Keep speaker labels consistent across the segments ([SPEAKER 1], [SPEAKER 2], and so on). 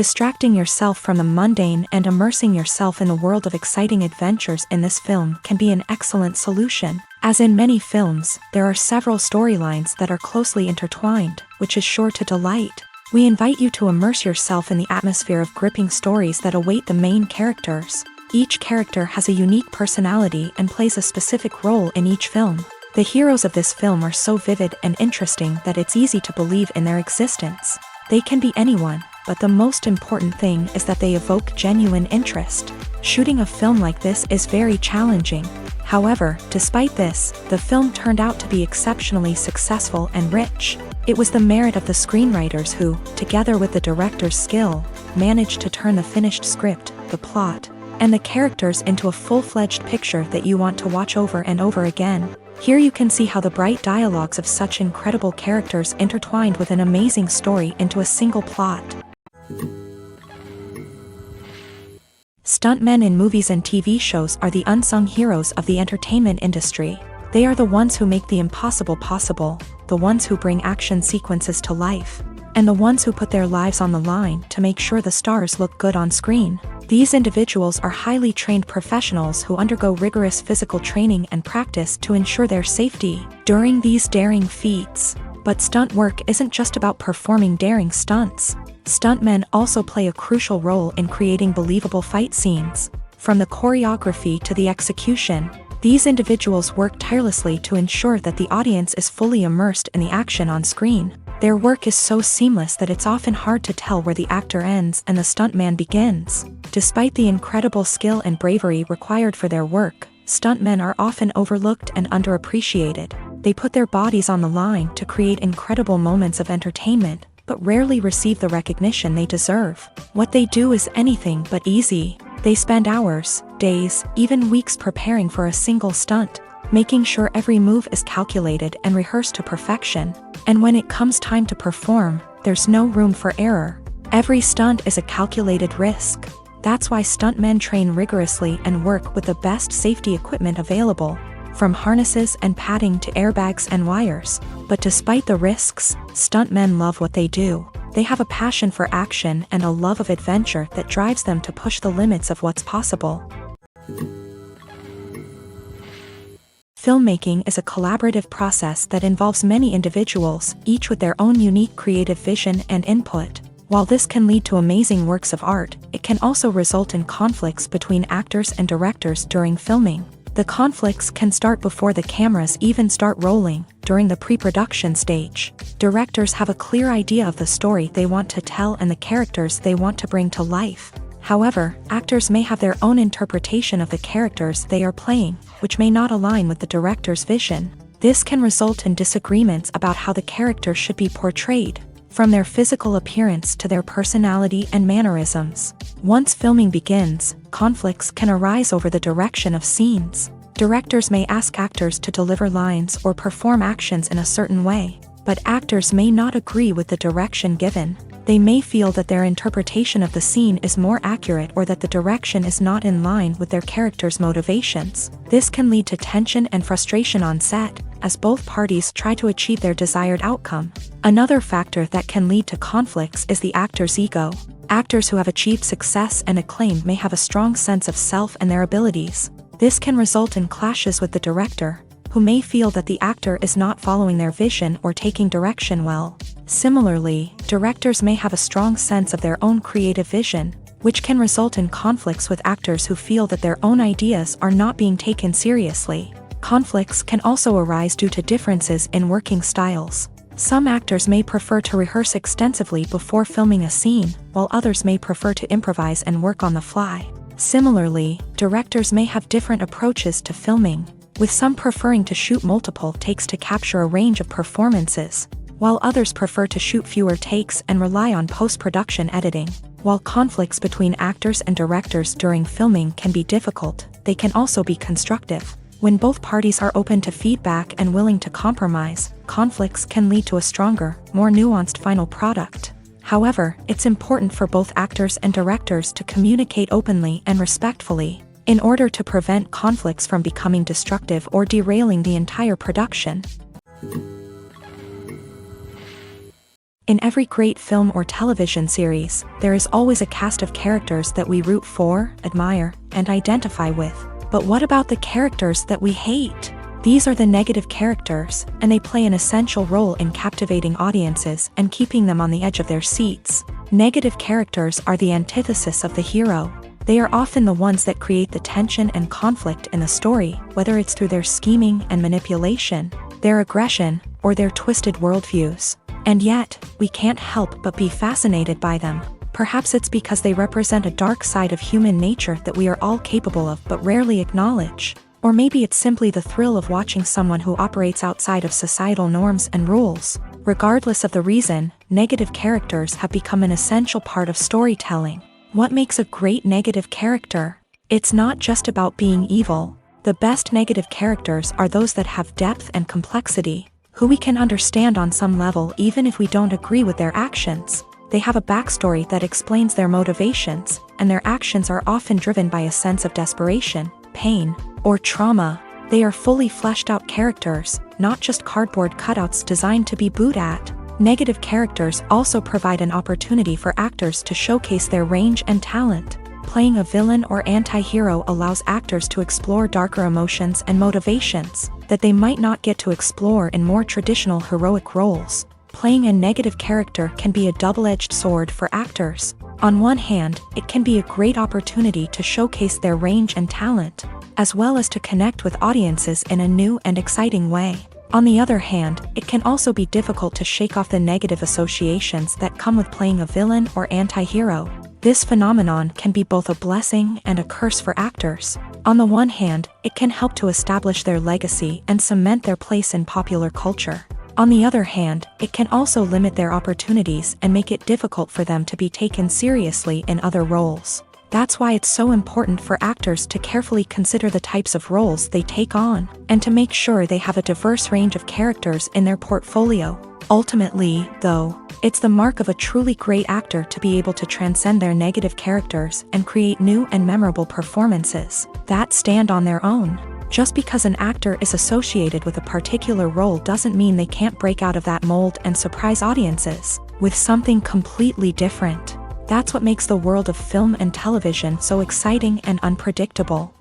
[SPEAKER 1] Distracting yourself from the mundane and immersing yourself in the world of exciting adventures in this film can be an excellent solution. As in many films, there are several storylines that are closely intertwined, which is sure to delight. We invite you to immerse yourself in the atmosphere of gripping stories that await the main characters. Each character has a unique personality and plays a specific role in each film. The heroes of this film are so vivid and interesting that it's easy to believe in their existence. They can be anyone, but the most important thing is that they evoke genuine interest. Shooting a film like this is very challenging. However, despite this, the film turned out to be exceptionally successful and rich. It was the merit of the screenwriters who, together with the director's skill, managed to turn the finished script, the plot, and the characters into a full-fledged picture that you want to watch over and over again. Here you can see how the bright dialogues of such incredible characters intertwined with an amazing story into a single plot. Stuntmen in movies and TV shows are the unsung heroes of the entertainment industry. They are the ones who make the impossible possible, the ones who bring action sequences to life, and the ones who put their lives on the line to make sure the stars look good on screen. These individuals are highly trained professionals who undergo rigorous physical training and practice to ensure their safety during these daring feats. But stunt work isn't just about performing daring stunts. Stuntmen also play a crucial role in creating believable fight scenes. From the choreography to the execution, these individuals work tirelessly to ensure that the audience is fully immersed in the action on screen. Their work is so seamless that it's often hard to tell where the actor ends and the stuntman begins. Despite the incredible skill and bravery required for their work, stuntmen are often overlooked and underappreciated. They put their bodies on the line to create incredible moments of entertainment, but rarely receive the recognition they deserve. What they do is anything but easy. They spend hours, days, even weeks preparing for a single stunt, making sure every move is calculated and rehearsed to perfection. And when it comes time to perform, there's no room for error. Every stunt is a calculated risk. That's why stuntmen train rigorously and work with the best safety equipment available, from harnesses and padding to airbags and wires. But despite the risks, stuntmen love what they do. They have a passion for action and a love of adventure that drives them to push the limits of what's possible. Filmmaking is a collaborative process that involves many individuals, each with their own unique creative vision and input. While this can lead to amazing works of art, it can also result in conflicts between actors and directors during filming. The conflicts can start before the cameras even start rolling, during the pre-production stage. Directors have a clear idea of the story they want to tell and the characters they want to bring to life. However, actors may have their own interpretation of the characters they are playing, which may not align with the director's vision. This can result in disagreements about how the character should be portrayed, from their physical appearance to their personality and mannerisms. Once filming begins, conflicts can arise over the direction of scenes. Directors may ask actors to deliver lines or perform actions in a certain way, but actors may not agree with the direction given. They may feel that their interpretation of the scene is more accurate or that the direction is not in line with their character's motivations. This can lead to tension and frustration on set, as both parties try to achieve their desired outcome. Another factor that can lead to conflicts is the actor's ego. Actors who have achieved success and acclaim may have a strong sense of self and their abilities. This can result in clashes with the director, who may feel that the actor is not following their vision or taking direction well. Similarly, directors may have a strong sense of their own creative vision, which can result in conflicts with actors who feel that their own ideas are not being taken seriously. Conflicts can also arise due to differences in working styles. Some actors may prefer to rehearse extensively before filming a scene, while others may prefer to improvise and work on the fly. Similarly, directors may have different approaches to filming, with some preferring to shoot multiple takes to capture a range of performances, while others prefer to shoot fewer takes and rely on post-production editing. While conflicts between actors and directors during filming can be difficult, they can also be constructive. When both parties are open to feedback and willing to compromise, conflicts can lead to a stronger, more nuanced final product. However, it's important for both actors and directors to communicate openly and respectfully, in order to prevent conflicts from becoming destructive or derailing the entire production. In every great film or television series, there is always a cast of characters that we root for, admire, and identify with. But what about the characters that we hate? These are the negative characters, and they play an essential role in captivating audiences and keeping them on the edge of their seats. Negative characters are the antithesis of the hero. They are often the ones that create the tension and conflict in the story, whether it's through their scheming and manipulation, their aggression, or their twisted worldviews. And yet, we can't help but be fascinated by them. Perhaps it's because they represent a dark side of human nature that we are all capable of but rarely acknowledge. Or maybe it's simply the thrill of watching someone who operates outside of societal norms and rules. Regardless of the reason, negative characters have become an essential part of storytelling. What makes a great negative character? It's not just about being evil. The best negative characters are those that have depth and complexity, who we can understand on some level even if we don't agree with their actions. They have a backstory that explains their motivations, and their actions are often driven by a sense of desperation, pain, or trauma. They are fully fleshed out characters, not just cardboard cutouts designed to be booed at. Negative characters also provide an opportunity for actors to showcase their range and talent. Playing a villain or anti-hero allows actors to explore darker emotions and motivations that they might not get to explore in more traditional heroic roles. Playing a negative character can be a double-edged sword for actors. On one hand, it can be a great opportunity to showcase their range and talent, as well as to connect with audiences in a new and exciting way. On the other hand, it can also be difficult to shake off the negative associations that come with playing a villain or anti-hero. This phenomenon can be both a blessing and a curse for actors. On the one hand, it can help to establish their legacy and cement their place in popular culture. On the other hand, it can also limit their opportunities and make it difficult for them to be taken seriously in other roles. That's why it's so important for actors to carefully consider the types of roles they take on, and to make sure they have a diverse range of characters in their portfolio. Ultimately, though, it's the mark of a truly great actor to be able to transcend their negative characters and create new and memorable performances that stand on their own. Just because an actor is associated with a particular role doesn't mean they can't break out of that mold and surprise audiences with something completely different. That's what makes the world of film and television so exciting and unpredictable.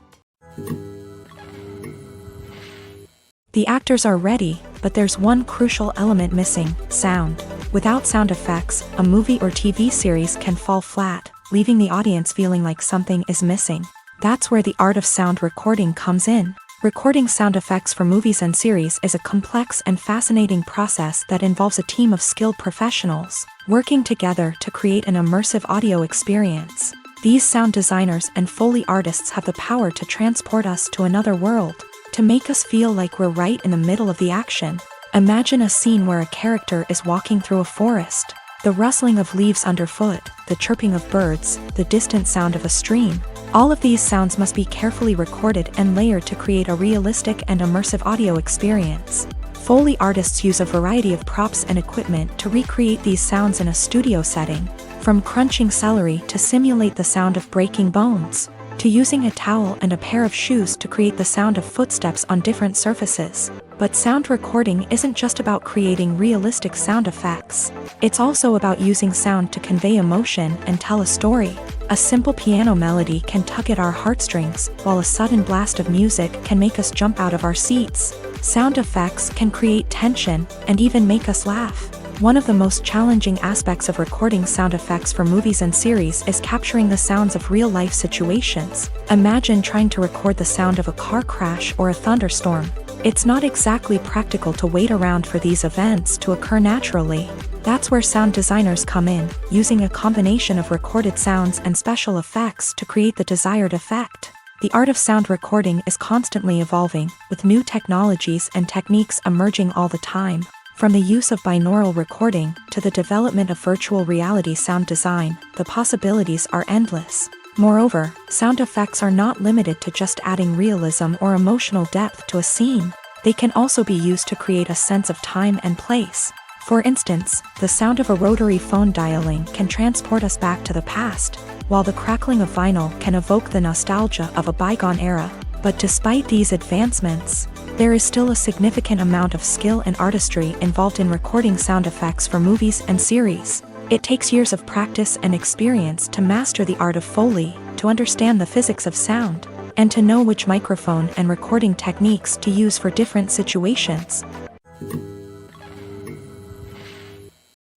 [SPEAKER 1] The actors are ready, but there's one crucial element missing: sound. Without sound effects, a movie or TV series can fall flat, leaving the audience feeling like something is missing. That's where the art of sound recording comes in. Recording sound effects for movies and series is a complex and fascinating process that involves a team of skilled professionals working together to create an immersive audio experience. These sound designers and Foley artists have the power to transport us to another world, to make us feel like we're right in the middle of the action. Imagine a scene where a character is walking through a forest. The rustling of leaves underfoot, the chirping of birds, the distant sound of a stream. All of these sounds must be carefully recorded and layered to create a realistic and immersive audio experience. Foley artists use a variety of props and equipment to recreate these sounds in a studio setting, from crunching celery to simulate the sound of breaking bones, to using a towel and a pair of shoes to create the sound of footsteps on different surfaces. But sound recording isn't just about creating realistic sound effects. It's also about using sound to convey emotion and tell a story. A simple piano melody can tug at our heartstrings, while a sudden blast of music can make us jump out of our seats. Sound effects can create tension and even make us laugh. One of the most challenging aspects of recording sound effects for movies and series is capturing the sounds of real-life situations. Imagine trying to record the sound of a car crash or a thunderstorm. It's not exactly practical to wait around for these events to occur naturally. That's where sound designers come in, using a combination of recorded sounds and special effects to create the desired effect. The art of sound recording is constantly evolving, with new technologies and techniques emerging all the time. From the use of binaural recording to the development of virtual reality sound design, the possibilities are endless. Moreover, sound effects are not limited to just adding realism or emotional depth to a scene. They can also be used to create a sense of time and place. For instance, the sound of a rotary phone dialing can transport us back to the past, while the crackling of vinyl can evoke the nostalgia of a bygone era. But despite these advancements, there is still a significant amount of skill and artistry involved in recording sound effects for movies and series. It takes years of practice and experience to master the art of Foley, to understand the physics of sound, and to know which microphone and recording techniques to use for different situations.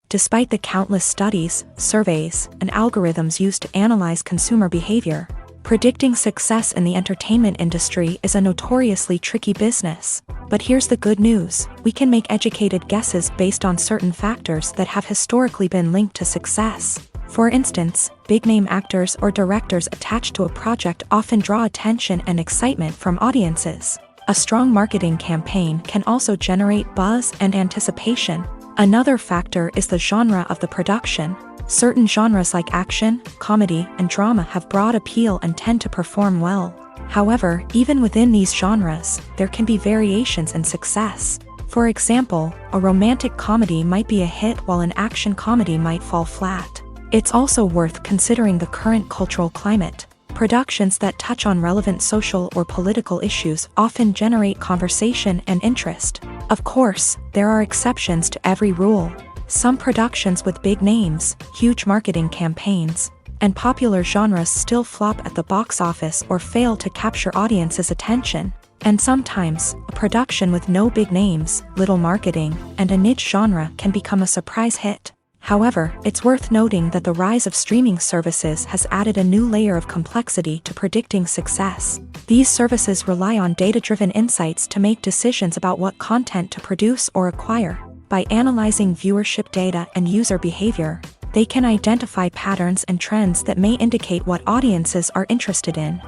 [SPEAKER 1] Despite the countless studies, surveys, and algorithms used to analyze consumer behavior, predicting success in the entertainment industry is a notoriously tricky business. But here's the good news: we can make educated guesses based on certain factors that have historically been linked to success. For instance, big-name actors or directors attached to a project often draw attention and excitement from audiences. A strong marketing campaign can also generate buzz and anticipation. Another factor is the genre of the production. Certain genres like action, comedy, and drama have broad appeal and tend to perform well. However, even within these genres, there can be variations in success. For example, a romantic comedy might be a hit while an action comedy might fall flat. It's also worth considering the current cultural climate. Productions that touch on relevant social or political issues often generate conversation and interest. Of course, there are exceptions to every rule. Some productions with big names, huge marketing campaigns, and popular genres still flop at the box office or fail to capture audiences' attention. And sometimes, a production with no big names, little marketing, and a niche genre can become a surprise hit. However, it's worth noting that the rise of streaming services has added a new layer of complexity to predicting success. These services rely on data-driven insights to make decisions about what content to produce or acquire. By analyzing viewership data and user behavior, they can identify patterns and trends that may indicate what audiences are interested in.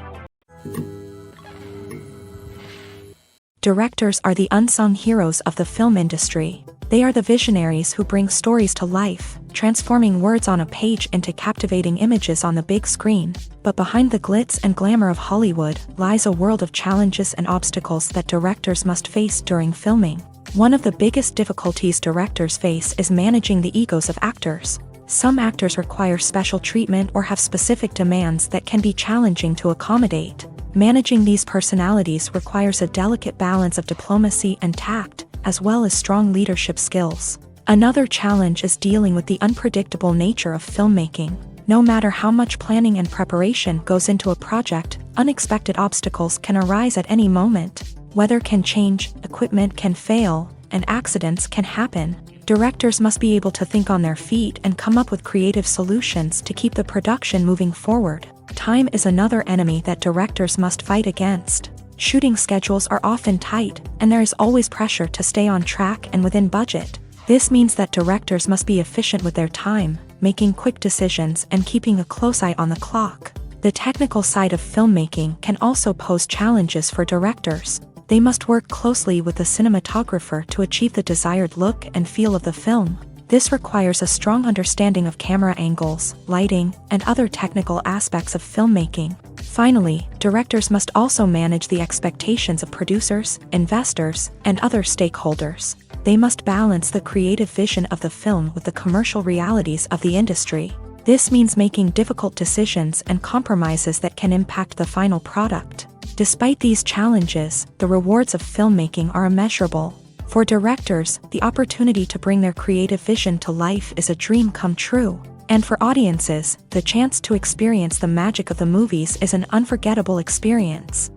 [SPEAKER 1] Directors are the unsung heroes of the film industry. They are the visionaries who bring stories to life, transforming words on a page into captivating images on the big screen. But behind the glitz and glamour of Hollywood lies a world of challenges and obstacles that directors must face during filming. One of the biggest difficulties directors face is managing the egos of actors. Some actors require special treatment or have specific demands that can be challenging to accommodate. Managing these personalities requires a delicate balance of diplomacy and tact, as well as strong leadership skills. Another challenge is dealing with the unpredictable nature of filmmaking. No matter how much planning and preparation goes into a project, unexpected obstacles can arise at any moment. Weather can change, equipment can fail, and accidents can happen. Directors must be able to think on their feet and come up with creative solutions to keep the production moving forward. Time is another enemy that directors must fight against. Shooting schedules are often tight, and there is always pressure to stay on track and within budget. This means that directors must be efficient with their time, making quick decisions and keeping a close eye on the clock. The technical side of filmmaking can also pose challenges for directors. They must work closely with the cinematographer to achieve the desired look and feel of the film. This requires a strong understanding of camera angles, lighting, and other technical aspects of filmmaking. Finally, directors must also manage the expectations of producers, investors, and other stakeholders. They must balance the creative vision of the film with the commercial realities of the industry. This means making difficult decisions and compromises that can impact the final product. Despite these challenges, the rewards of filmmaking are immeasurable. For directors, the opportunity to bring their creative vision to life is a dream come true. And for audiences, the chance to experience the magic of the movies is an unforgettable experience.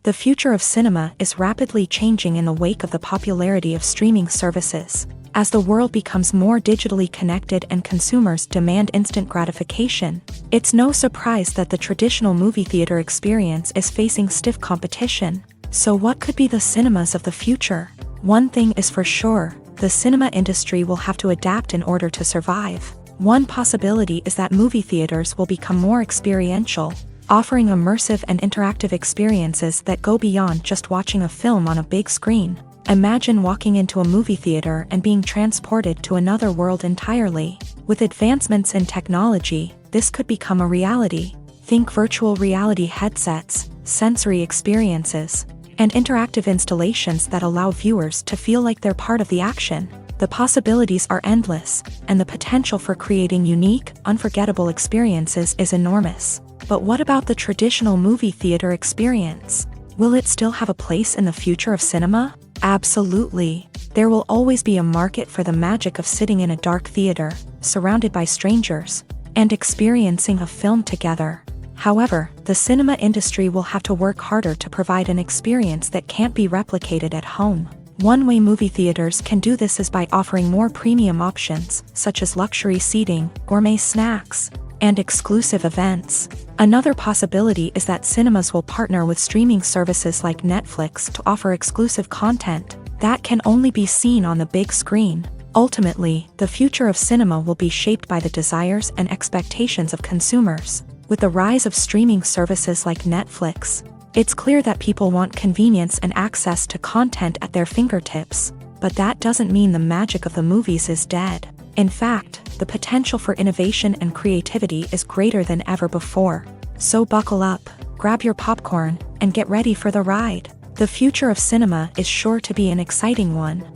[SPEAKER 1] The future of cinema is rapidly changing in the wake of the popularity of streaming services. As the world becomes more digitally connected and consumers demand instant gratification, it's no surprise that the traditional movie theater experience is facing stiff competition. So what could be the cinemas of the future? One thing is for sure, the cinema industry will have to adapt in order to survive. One possibility is that movie theaters will become more experiential, offering immersive and interactive experiences that go beyond just watching a film on a big screen. Imagine walking into a movie theater and being transported to another world entirely. With advancements in technology, this could become a reality. Think virtual reality headsets, sensory experiences, and interactive installations that allow viewers to feel like they're part of the action. The possibilities are endless, and the potential for creating unique, unforgettable experiences is enormous. But what about the traditional movie theater experience? Will it still have a place in the future of cinema? Absolutely. There will always be a market for the magic of sitting in a dark theater, surrounded by strangers, and experiencing a film together. However, the cinema industry will have to work harder to provide an experience that can't be replicated at home. One way movie theaters can do this is by offering more premium options, such as luxury seating, gourmet snacks, and exclusive events. Another possibility is that cinemas will partner with streaming services like Netflix to offer exclusive content that can only be seen on the big screen. Ultimately, the future of cinema will be shaped by the desires and expectations of consumers. With the rise of streaming services like Netflix, it's clear that people want convenience and access to content at their fingertips. But that doesn't mean the magic of the movies is dead. In fact, the potential for innovation and creativity is greater than ever before. So buckle up, grab your popcorn, and get ready for the ride. The future of cinema is sure to be an exciting one.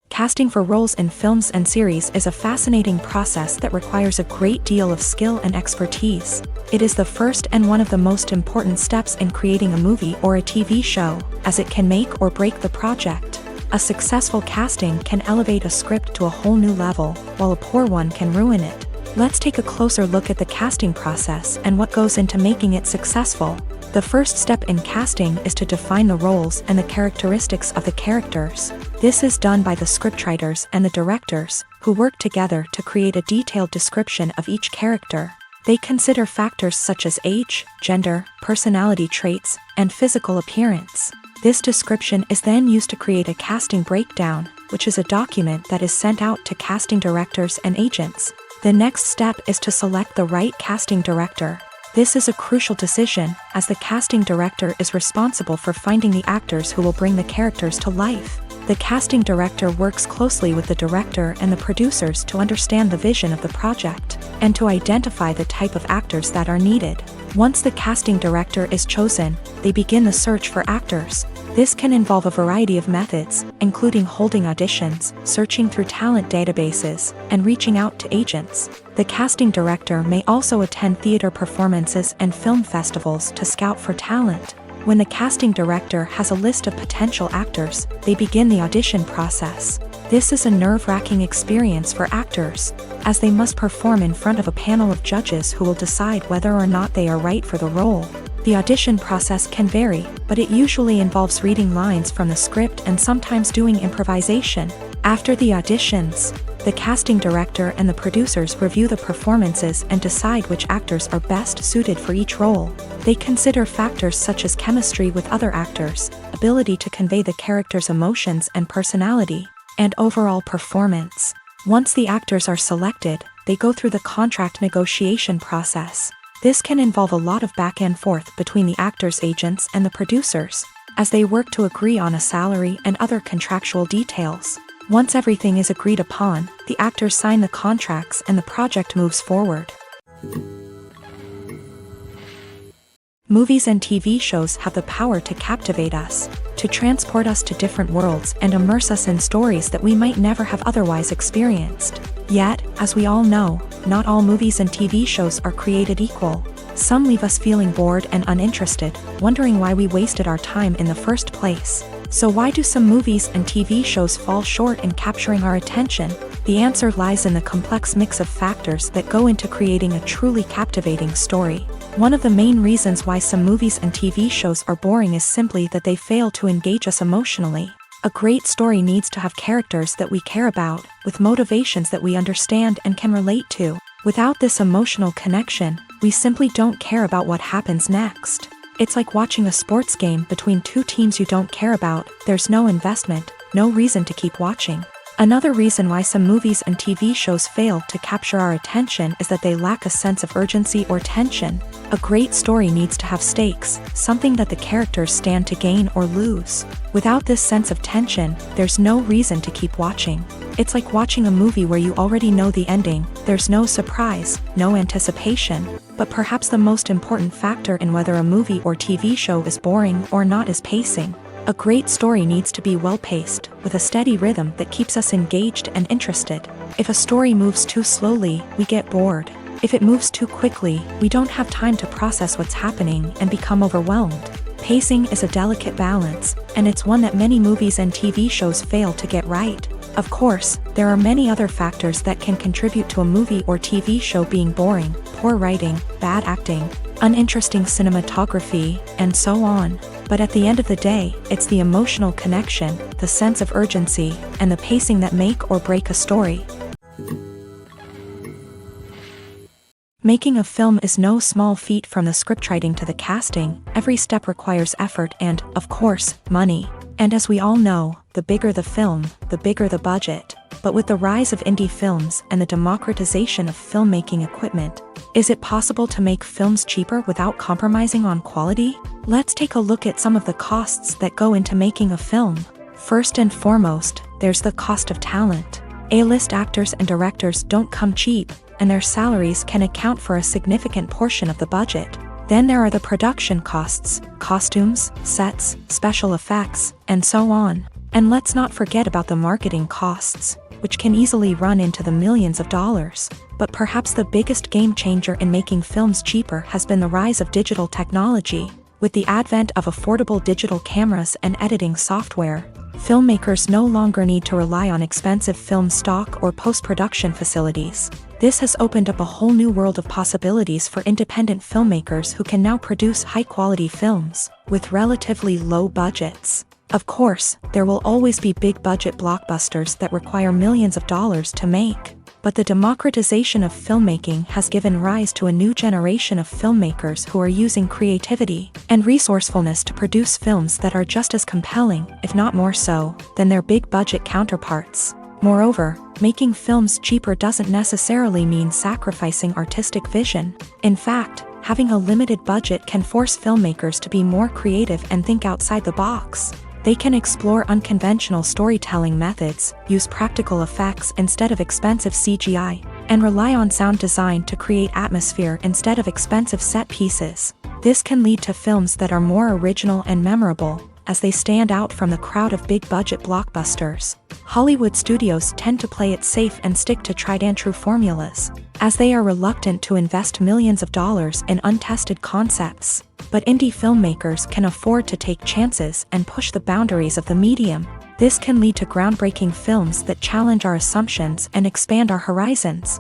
[SPEAKER 1] Casting for roles in films and series is a fascinating process that requires a great deal of skill and expertise. It is the first and one of the most important steps in creating a movie or a TV show, as it can make or break the project. A successful casting can elevate a script to a whole new level, while a poor one can ruin it. Let's take a closer look at the casting process and what goes into making it successful. The first step in casting is to define the roles and the characteristics of the characters. This is done by the scriptwriters and the directors, who work together to create a detailed description of each character. They consider factors such as age, gender, personality traits, and physical appearance. This description is then used to create a casting breakdown, which is a document that is sent out to casting directors and agents. The next step is to select the right casting director. This is a crucial decision, as the casting director is responsible for finding the actors who will bring the characters to life. The casting director works closely with the director and the producers to understand the vision of the project, and to identify the type of actors that are needed. Once the casting director is chosen, they begin the search for actors. This can involve a variety of methods, including holding auditions, searching through talent databases, and reaching out to agents. The casting director may also attend theater performances and film festivals to scout for talent. When the casting director has a list of potential actors, they begin the audition process. This is a nerve-wracking experience for actors, as they must perform in front of a panel of judges who will decide whether or not they are right for the role. The audition process can vary, but it usually involves reading lines from the script and sometimes doing improvisation. After the auditions, the casting director and the producers review the performances and decide which actors are best suited for each role. They consider factors such as chemistry with other actors, ability to convey the character's emotions and personality, and overall performance. Once the actors are selected, they go through the contract negotiation process. This can involve a lot of back and forth between the actors' agents and the producers, as they work to agree on a salary and other contractual details. Once everything is agreed upon, the actors sign the contracts and the project moves forward. Movies and TV shows have the power to captivate us, to transport us to different worlds and immerse us in stories that we might never have otherwise experienced. Yet, as we all know, not all movies and TV shows are created equal. Some leave us feeling bored and uninterested, wondering why we wasted our time in the first place. So why do some movies and TV shows fall short in capturing our attention? The answer lies in the complex mix of factors that go into creating a truly captivating story. One of the main reasons why some movies and TV shows are boring is simply that they fail to engage us emotionally. A great story needs to have characters that we care about, with motivations that we understand and can relate to. Without this emotional connection, we simply don't care about what happens next. It's like watching a sports game between two teams you don't care about. There's no investment, no reason to keep watching. Another reason why some movies and TV shows fail to capture our attention is that they lack a sense of urgency or tension. A great story needs to have stakes, something that the characters stand to gain or lose. Without this sense of tension, there's no reason to keep watching. It's like watching a movie where you already know the ending. There's no surprise, no anticipation. But perhaps the most important factor in whether a movie or TV show is boring or not is pacing. A great story needs to be well-paced, with a steady rhythm that keeps us engaged and interested. If a story moves too slowly, we get bored. If it moves too quickly, we don't have time to process what's happening and become overwhelmed. Pacing is a delicate balance, and it's one that many movies and TV shows fail to get right. Of course, there are many other factors that can contribute to a movie or TV show being boring: poor writing, bad acting, uninteresting cinematography, and so on. But at the end of the day, it's the emotional connection, the sense of urgency, and the pacing that make or break a story. Making a film is no small feat. From the scriptwriting to the casting, every step requires effort and, of course, money. And as we all know, the bigger the film, the bigger the budget. But with the rise of indie films and the democratization of filmmaking equipment, is it possible to make films cheaper without compromising on quality? Let's take a look at some of the costs that go into making a film. First and foremost, there's the cost of talent. A-list actors and directors don't come cheap, and their salaries can account for a significant portion of the budget. Then there are the production costs: costumes, sets, special effects, and so on. And let's not forget about the marketing costs, which can easily run into the millions of dollars. But perhaps the biggest game changer in making films cheaper has been the rise of digital technology. With the advent of affordable digital cameras and editing software, filmmakers no longer need to rely on expensive film stock or post-production facilities. This has opened up a whole new world of possibilities for independent filmmakers who can now produce high-quality films with relatively low budgets. Of course, there will always be big-budget blockbusters that require millions of dollars to make. But the democratization of filmmaking has given rise to a new generation of filmmakers who are using creativity and resourcefulness to produce films that are just as compelling, if not more so, than their big-budget counterparts. Moreover, making films cheaper doesn't necessarily mean sacrificing artistic vision. In fact, having a limited budget can force filmmakers to be more creative and think outside the box. They can explore unconventional storytelling methods, use practical effects instead of expensive CGI, and rely on sound design to create atmosphere instead of expensive set pieces. This can lead to films that are more original and memorable, as they stand out from the crowd of big-budget blockbusters. Hollywood studios tend to play it safe and stick to tried-and-true formulas, as they are reluctant to invest millions of dollars in untested concepts. But indie filmmakers can afford to take chances and push the boundaries of the medium. This can lead to groundbreaking films that challenge our assumptions and expand our horizons.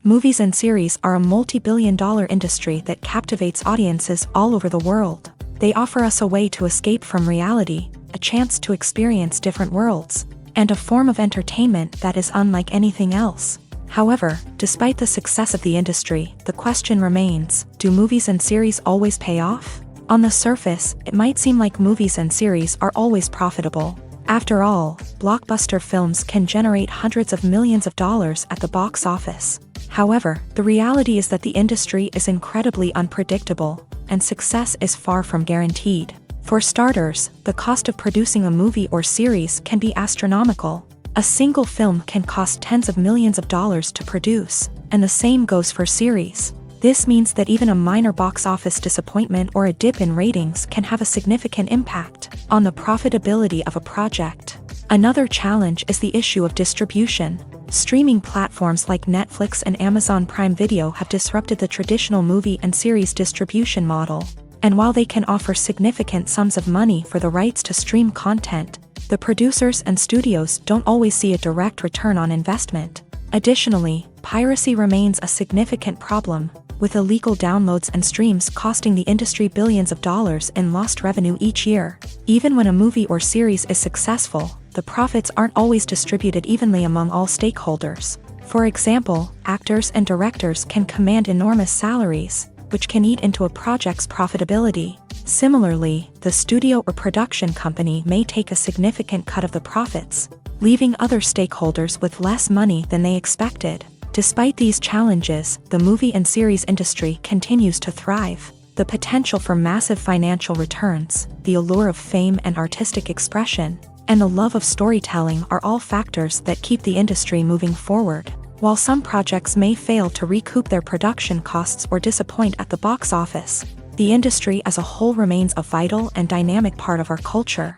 [SPEAKER 1] Movies and series are a multi-billion-dollar industry that captivates audiences all over the world. They offer us a way to escape from reality, a chance to experience different worlds, and a form of entertainment that is unlike anything else. However, despite the success of the industry, the question remains: do movies and series always pay off? On the surface, it might seem like movies and series are always profitable. After all, blockbuster films can generate hundreds of millions of dollars at the box office. However, the reality is that the industry is incredibly unpredictable, and success is far from guaranteed. For starters, the cost of producing a movie or series can be astronomical. A single film can cost tens of millions of dollars to produce, and the same goes for series. This means that even a minor box office disappointment or a dip in ratings can have a significant impact on the profitability of a project. Another challenge is the issue of distribution. Streaming platforms like Netflix and Amazon Prime Video have disrupted the traditional movie and series distribution model. And while they can offer significant sums of money for the rights to stream content, the producers and studios don't always see a direct return on investment. Additionally, piracy remains a significant problem, with illegal downloads and streams costing the industry billions of dollars in lost revenue each year. Even when a movie or series is successful, the profits aren't always distributed evenly among all stakeholders. For example, actors and directors can command enormous salaries, which can eat into a project's profitability. Similarly, the studio or production company may take a significant cut of the profits, leaving other stakeholders with less money than they expected. Despite these challenges, the movie and series industry continues to thrive. The potential for massive financial returns, the allure of fame and artistic expression, and the love of storytelling are all factors that keep the industry moving forward. While some projects may fail to recoup their production costs or disappoint at the box office, the industry as a whole remains a vital and dynamic part of our culture.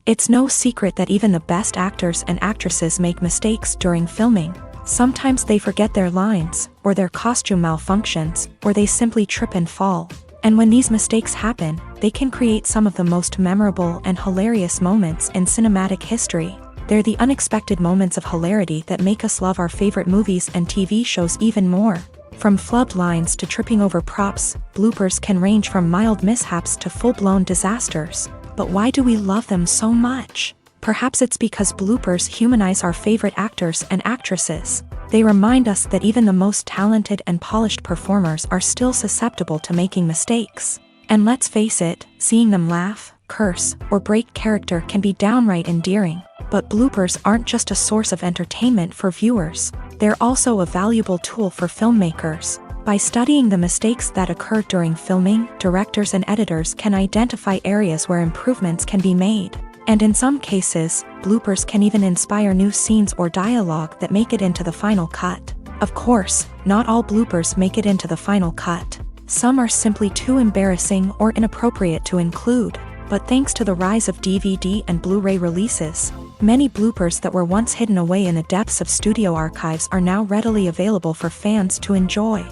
[SPEAKER 1] It's no secret that even the best actors and actresses make mistakes during filming. Sometimes they forget their lines, or their costume malfunctions, or they simply trip and fall. And when these mistakes happen, they can create some of the most memorable and hilarious moments in cinematic history. They're the unexpected moments of hilarity that make us love our favorite movies and TV shows even more. From flubbed lines to tripping over props, bloopers can range from mild mishaps to full-blown disasters. But why do we love them so much? Perhaps it's because bloopers humanize our favorite actors and actresses. They remind us that even the most talented and polished performers are still susceptible to making mistakes. And let's face it, seeing them laugh, curse, or break character can be downright endearing. But bloopers aren't just a source of entertainment for viewers. They're also a valuable tool for filmmakers. By studying the mistakes that occur during filming, directors and editors can identify areas where improvements can be made. And in some cases, bloopers can even inspire new scenes or dialogue that make it into the final cut. Of course, not all bloopers make it into the final cut. Some are simply too embarrassing or inappropriate to include. But thanks to the rise of DVD and Blu-ray releases, many bloopers that were once hidden away in the depths of studio archives are now readily available for fans to enjoy.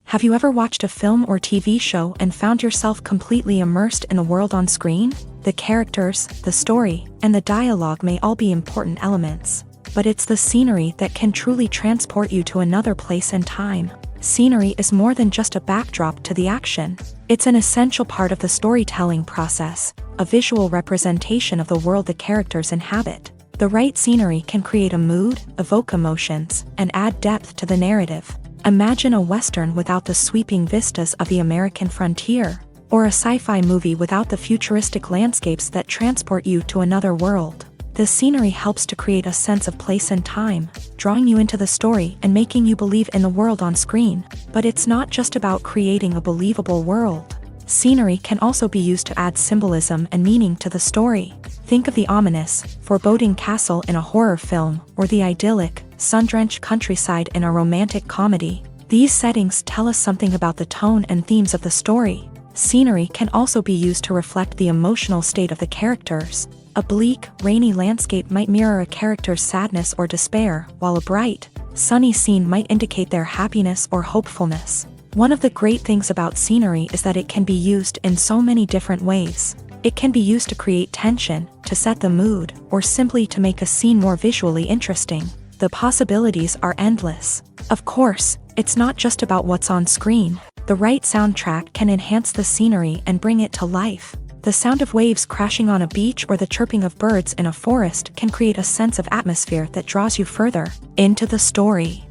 [SPEAKER 1] Have you ever watched a film or TV show and found yourself completely immersed in the world on screen? The characters, the story, and the dialogue may all be important elements, but it's the scenery that can truly transport you to another place and time. Scenery is more than just a backdrop to the action. It's an essential part of the storytelling process, a visual representation of the world the characters inhabit. The right scenery can create a mood, evoke emotions, and add depth to the narrative. Imagine a Western without the sweeping vistas of the American frontier, or a sci-fi movie without the futuristic landscapes that transport you to another world. The scenery helps to create a sense of place and time, drawing you into the story and making you believe in the world on screen. But it's not just about creating a believable world. Scenery can also be used to add symbolism and meaning to the story. Think of the ominous, foreboding castle in a horror film, or the idyllic, sun-drenched countryside in a romantic comedy. These settings tell us something about the tone and themes of the story. Scenery can also be used to reflect the emotional state of the characters. A bleak, rainy landscape might mirror a character's sadness or despair, while a bright, sunny scene might indicate their happiness or hopefulness. One of the great things about scenery is that it can be used in so many different ways. It can be used to create tension, to set the mood, or simply to make a scene more visually interesting. The possibilities are endless. Of course, it's not just about what's on screen. The right soundtrack can enhance the scenery and bring it to life. The sound of waves crashing on a beach or the chirping of birds in a forest can create a sense of atmosphere that draws you further into the story.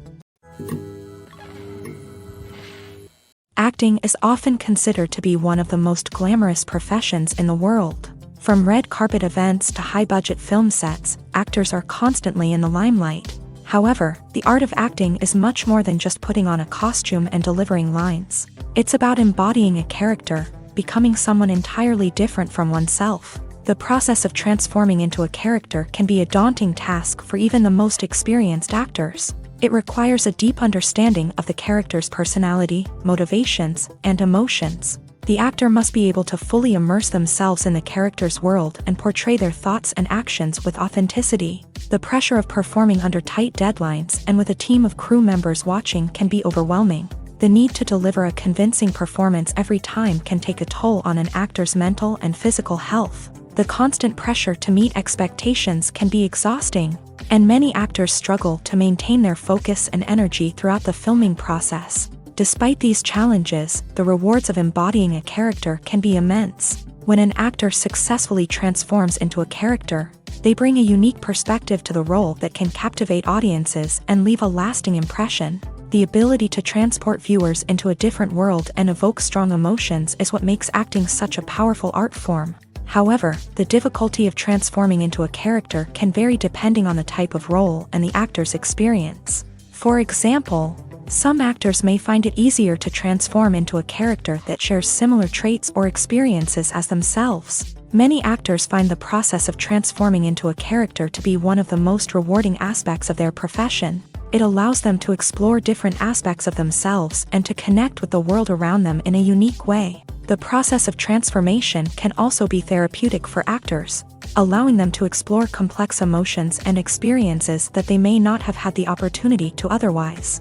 [SPEAKER 1] Acting is often considered to be one of the most glamorous professions in the world. From red carpet events to high-budget film sets, actors are constantly in the limelight. However, the art of acting is much more than just putting on a costume and delivering lines. It's about embodying a character, becoming someone entirely different from oneself. The process of transforming into a character can be a daunting task for even the most experienced actors. It requires a deep understanding of the character's personality, motivations, and emotions. The actor must be able to fully immerse themselves in the character's world and portray their thoughts and actions with authenticity. The pressure of performing under tight deadlines and with a team of crew members watching can be overwhelming. The need to deliver a convincing performance every time can take a toll on an actor's mental and physical health. The constant pressure to meet expectations can be exhausting, and many actors struggle to maintain their focus and energy throughout the filming process. Despite these challenges, the rewards of embodying a character can be immense. When an actor successfully transforms into a character, they bring a unique perspective to the role that can captivate audiences and leave a lasting impression. The ability to transport viewers into a different world and evoke strong emotions is what makes acting such a powerful art form. However, the difficulty of transforming into a character can vary depending on the type of role and the actor's experience. For example, some actors may find it easier to transform into a character that shares similar traits or experiences as themselves. Many actors find the process of transforming into a character to be one of the most rewarding aspects of their profession. It allows them to explore different aspects of themselves and to connect with the world around them in a unique way. The process of transformation can also be therapeutic for actors, allowing them to explore complex emotions and experiences that they may not have had the opportunity to otherwise.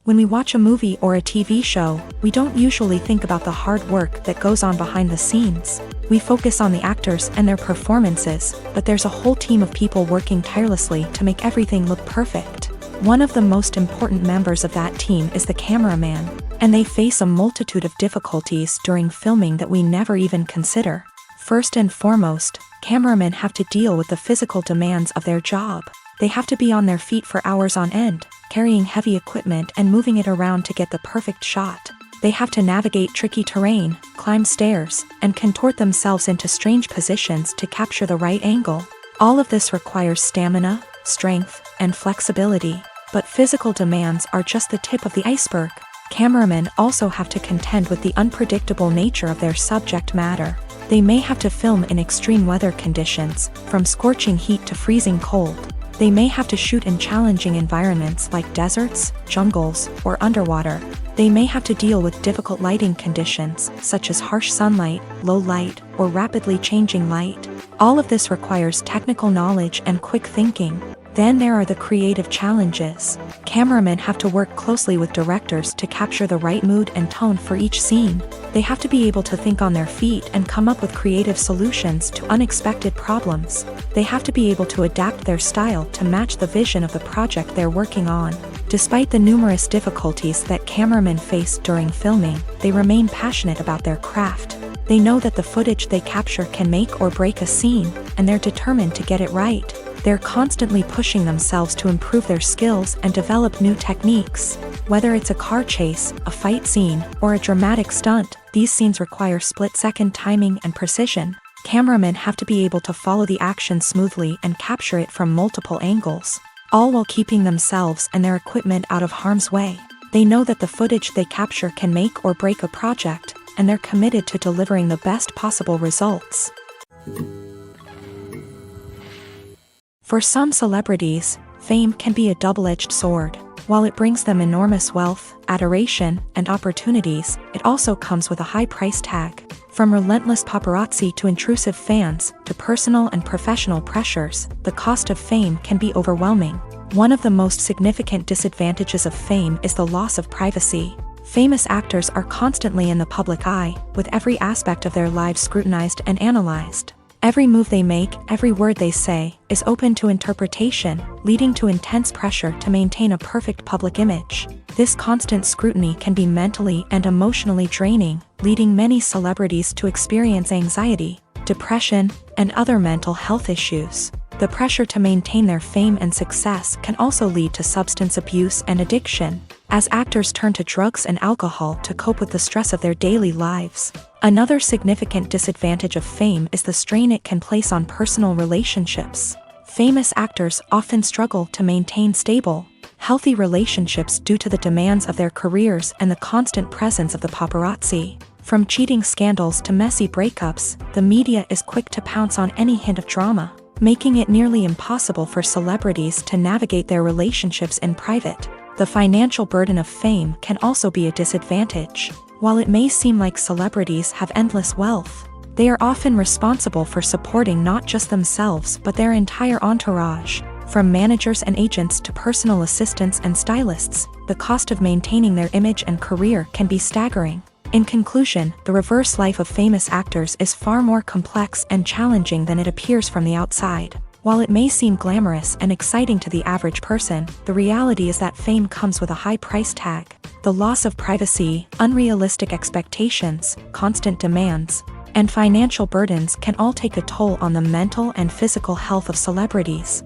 [SPEAKER 1] When we watch a movie or a TV show, we don't usually think about the hard work that goes on behind the scenes. We focus on the actors and their performances, but there's a whole team of people working tirelessly to make everything look perfect. One of the most important members of that team is the cameraman, and they face a multitude of difficulties during filming that we never even consider. First and foremost, cameramen have to deal with the physical demands of their job. They have to be on their feet for hours on end, carrying heavy equipment and moving it around to get the perfect shot. They have to navigate tricky terrain, climb stairs, and contort themselves into strange positions to capture the right angle. All of this requires stamina, strength, and flexibility. But physical demands are just the tip of the iceberg. Cameramen also have to contend with the unpredictable nature of their subject matter. They may have to film in extreme weather conditions, from scorching heat to freezing cold. They may have to shoot in challenging environments like deserts, jungles, or underwater. They may have to deal with difficult lighting conditions, such as harsh sunlight, low light, or rapidly changing light. All of this requires technical knowledge and quick thinking. Then there are the creative challenges. Cameramen have to work closely with directors to capture the right mood and tone for each scene. They have to be able to think on their feet and come up with creative solutions to unexpected problems. They have to be able to adapt their style to match the vision of the project they're working on. Despite the numerous difficulties that cameramen face during filming, they remain passionate about their craft. They know that the footage they capture can make or break a scene, and they're determined to get it right. They're constantly pushing themselves to improve their skills and develop new techniques. Whether it's a car chase, a fight scene, or a dramatic stunt, these scenes require split-second timing and precision. Cameramen have to be able to follow the action smoothly and capture it from multiple angles, all while keeping themselves and their equipment out of harm's way. They know that the footage they capture can make or break a project, and they're committed to delivering the best possible results. For some celebrities, fame can be a double-edged sword. While it brings them enormous wealth, adoration, and opportunities, it also comes with a high price tag. From relentless paparazzi to intrusive fans, to personal and professional pressures, the cost of fame can be overwhelming. One of the most significant disadvantages of fame is the loss of privacy. Famous actors are constantly in the public eye, with every aspect of their lives scrutinized and analyzed. Every move they make, every word they say, is open to interpretation, leading to intense pressure to maintain a perfect public image. This constant scrutiny can be mentally and emotionally draining, leading many celebrities to experience anxiety, depression, and other mental health issues. The pressure to maintain their fame and success can also lead to substance abuse and addiction, as actors turn to drugs and alcohol to cope with the stress of their daily lives. Another significant disadvantage of fame is the strain it can place on personal relationships. Famous actors often struggle to maintain stable, healthy relationships due to the demands of their careers and the constant presence of the paparazzi. From cheating scandals to messy breakups, the media is quick to pounce on any hint of drama, making it nearly impossible for celebrities to navigate their relationships in private. The financial burden of fame can also be a disadvantage. While it may seem like celebrities have endless wealth, they are often responsible for supporting not just themselves but their entire entourage. From managers and agents to personal assistants and stylists, the cost of maintaining their image and career can be staggering. In conclusion, the reverse life of famous actors is far more complex and challenging than it appears from the outside. While it may seem glamorous and exciting to the average person, the reality is that fame comes with a high price tag. The loss of privacy, unrealistic expectations, constant demands, and financial burdens can all take a toll on the mental and physical health of celebrities.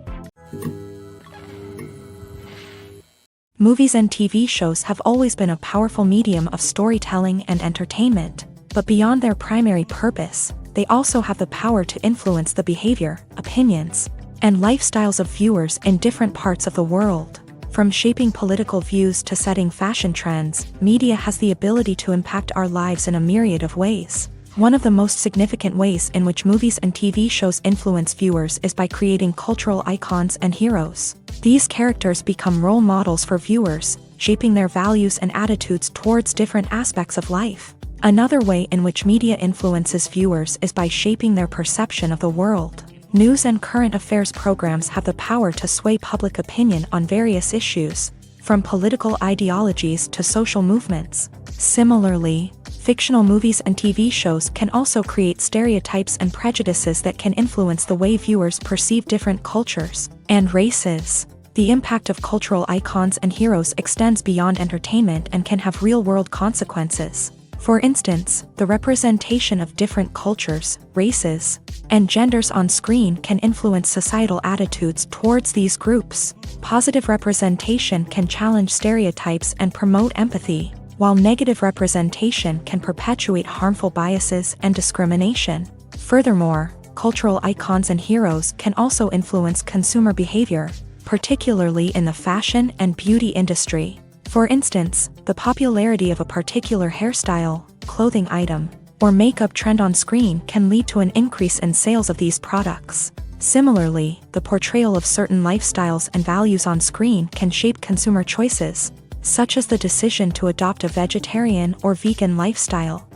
[SPEAKER 1] Movies and TV shows have always been a powerful medium of storytelling and entertainment, but beyond their primary purpose, they also have the power to influence the behavior, opinions, and lifestyles of viewers in different parts of the world. From shaping political views to setting fashion trends, media has the ability to impact our lives in a myriad of ways. One of the most significant ways in which movies and TV shows influence viewers is by creating cultural icons and heroes. These characters become role models for viewers, shaping their values and attitudes towards different aspects of life. Another way in which media influences viewers is by shaping their perception of the world. News and current affairs programs have the power to sway public opinion on various issues, from political ideologies to social movements. Similarly, fictional movies and TV shows can also create stereotypes and prejudices that can influence the way viewers perceive different cultures and races. The impact of cultural icons and heroes extends beyond entertainment and can have real-world consequences. For instance, the representation of different cultures, races, and genders on screen can influence societal attitudes towards these groups. Positive representation can challenge stereotypes and promote empathy, while negative representation can perpetuate harmful biases and discrimination. Furthermore, cultural icons and heroes can also influence consumer behavior, particularly in the fashion and beauty industry. For instance, the popularity of a particular hairstyle, clothing item, or makeup trend on screen can lead to an increase in sales of these products. Similarly, the portrayal of certain lifestyles and values on screen can shape consumer choices, such as the decision to adopt a vegetarian or vegan lifestyle.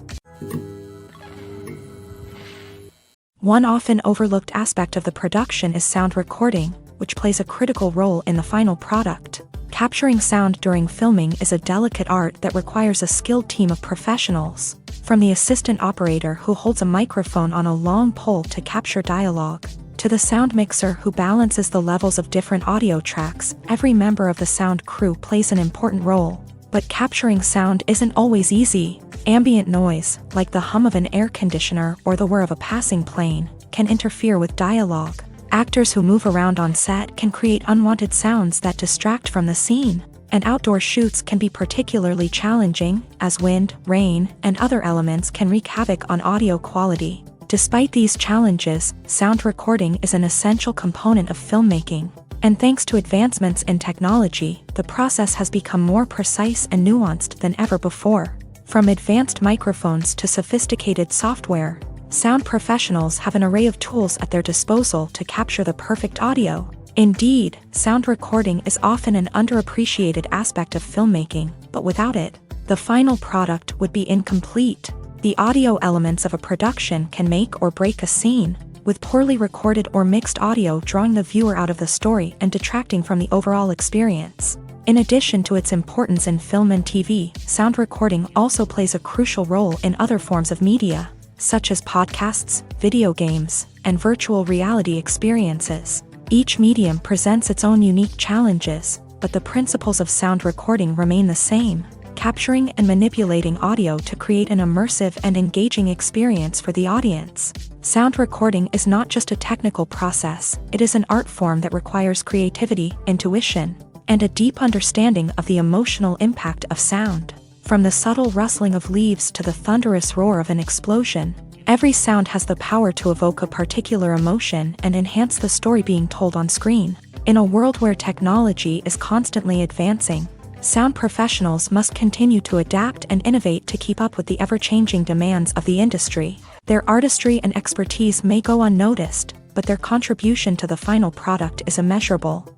[SPEAKER 1] One often overlooked aspect of the production is sound recording, which plays a critical role in the final product. Capturing sound during filming is a delicate art that requires a skilled team of professionals. From the assistant operator who holds a microphone on a long pole to capture dialogue, to the sound mixer who balances the levels of different audio tracks, every member of the sound crew plays an important role. But capturing sound isn't always easy. Ambient noise, like the hum of an air conditioner or the whir of a passing plane, can interfere with dialogue. Actors who move around on set can create unwanted sounds that distract from the scene, and outdoor shoots can be particularly challenging, as wind, rain, and other elements can wreak havoc on audio quality. Despite these challenges, sound recording is an essential component of filmmaking, and thanks to advancements in technology, the process has become more precise and nuanced than ever before. From advanced microphones to sophisticated software, sound professionals have an array of tools at their disposal to capture the perfect audio. Indeed, sound recording is often an underappreciated aspect of filmmaking, but without it, the final product would be incomplete. The audio elements of a production can make or break a scene, with poorly recorded or mixed audio drawing the viewer out of the story and detracting from the overall experience. In addition to its importance in film and TV, sound recording also plays a crucial role in other forms of media, such as podcasts, video games, and virtual reality experiences. Each medium presents its own unique challenges, but the principles of sound recording remain the same, capturing and manipulating audio to create an immersive and engaging experience for the audience. Sound recording is not just a technical process, it is an art form that requires creativity, intuition, and a deep understanding of the emotional impact of sound. From the subtle rustling of leaves to the thunderous roar of an explosion, every sound has the power to evoke a particular emotion and enhance the story being told on screen. In a world where technology is constantly advancing, sound professionals must continue to adapt and innovate to keep up with the ever-changing demands of the industry. Their artistry and expertise may go unnoticed, but their contribution to the final product is immeasurable.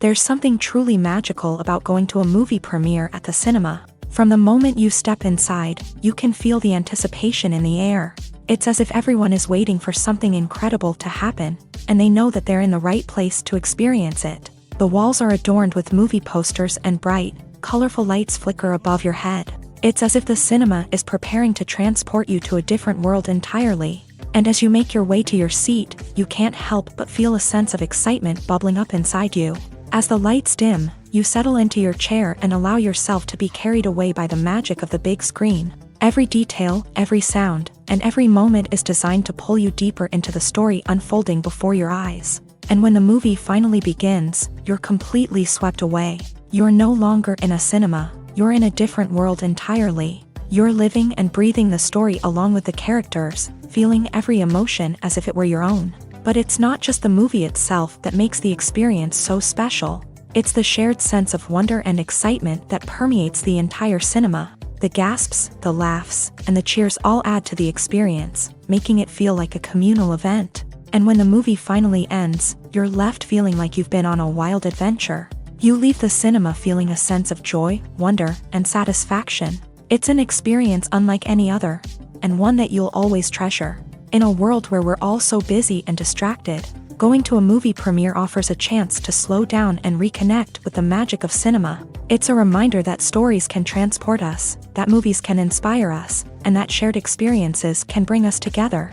[SPEAKER 1] There's something truly magical about going to a movie premiere at the cinema. From the moment you step inside, you can feel the anticipation in the air. It's as if everyone is waiting for something incredible to happen, and they know that they're in the right place to experience it. The walls are adorned with movie posters and bright, colorful lights flicker above your head. It's as if the cinema is preparing to transport you to a different world entirely. And as you make your way to your seat, you can't help but feel a sense of excitement bubbling up inside you. As the lights dim, you settle into your chair and allow yourself to be carried away by the magic of the big screen. Every detail, every sound, and every moment is designed to pull you deeper into the story unfolding before your eyes. And when the movie finally begins, you're completely swept away. You're no longer in a cinema, you're in a different world entirely. You're living and breathing the story along with the characters, feeling every emotion as if it were your own. But it's not just the movie itself that makes the experience so special. It's the shared sense of wonder and excitement that permeates the entire cinema. The gasps, the laughs, and the cheers all add to the experience, making it feel like a communal event. And when the movie finally ends, you're left feeling like you've been on a wild adventure. You leave the cinema feeling a sense of joy, wonder, and satisfaction. It's an experience unlike any other, and one that you'll always treasure. In a world where we're all so busy and distracted, going to a movie premiere offers a chance to slow down and reconnect with the magic of cinema. It's a reminder that stories can transport us, that movies can inspire us, and that shared experiences can bring us together.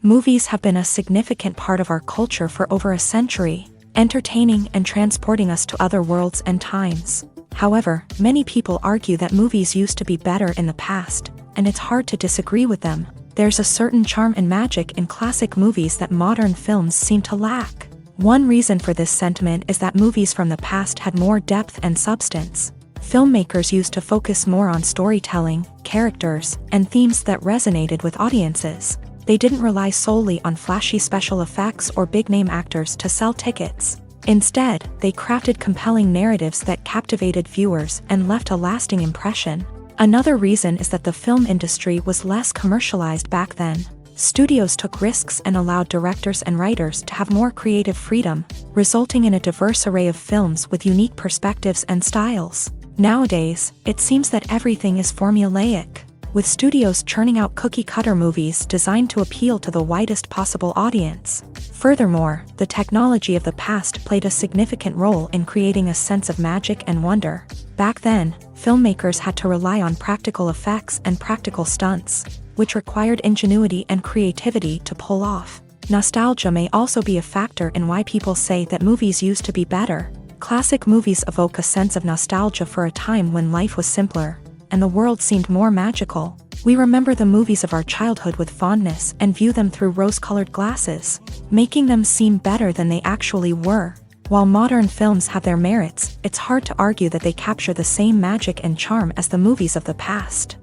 [SPEAKER 1] Movies have been a significant part of our culture for over a century, entertaining and transporting us to other worlds and times. However, many people argue that movies used to be better in the past, and it's hard to disagree with them. There's a certain charm and magic in classic movies that modern films seem to lack. One reason for this sentiment is that movies from the past had more depth and substance. Filmmakers used to focus more on storytelling, characters, and themes that resonated with audiences. They didn't rely solely on flashy special effects or big-name actors to sell tickets. Instead, they crafted compelling narratives that captivated viewers and left a lasting impression. Another reason is that the film industry was less commercialized back then. Studios took risks and allowed directors and writers to have more creative freedom, resulting in a diverse array of films with unique perspectives and styles. Nowadays, it seems that everything is formulaic, with studios churning out cookie-cutter movies designed to appeal to the widest possible audience. Furthermore, the technology of the past played a significant role in creating a sense of magic and wonder. Back then, filmmakers had to rely on practical effects and practical stunts, which required ingenuity and creativity to pull off. Nostalgia may also be a factor in why people say that movies used to be better. Classic movies evoke a sense of nostalgia for a time when life was simpler, and the world seemed more magical. We remember the movies of our childhood with fondness and view them through rose-colored glasses, making them seem better than they actually were. While modern films have their merits, it's hard to argue that they capture the same magic and charm as the movies of the past.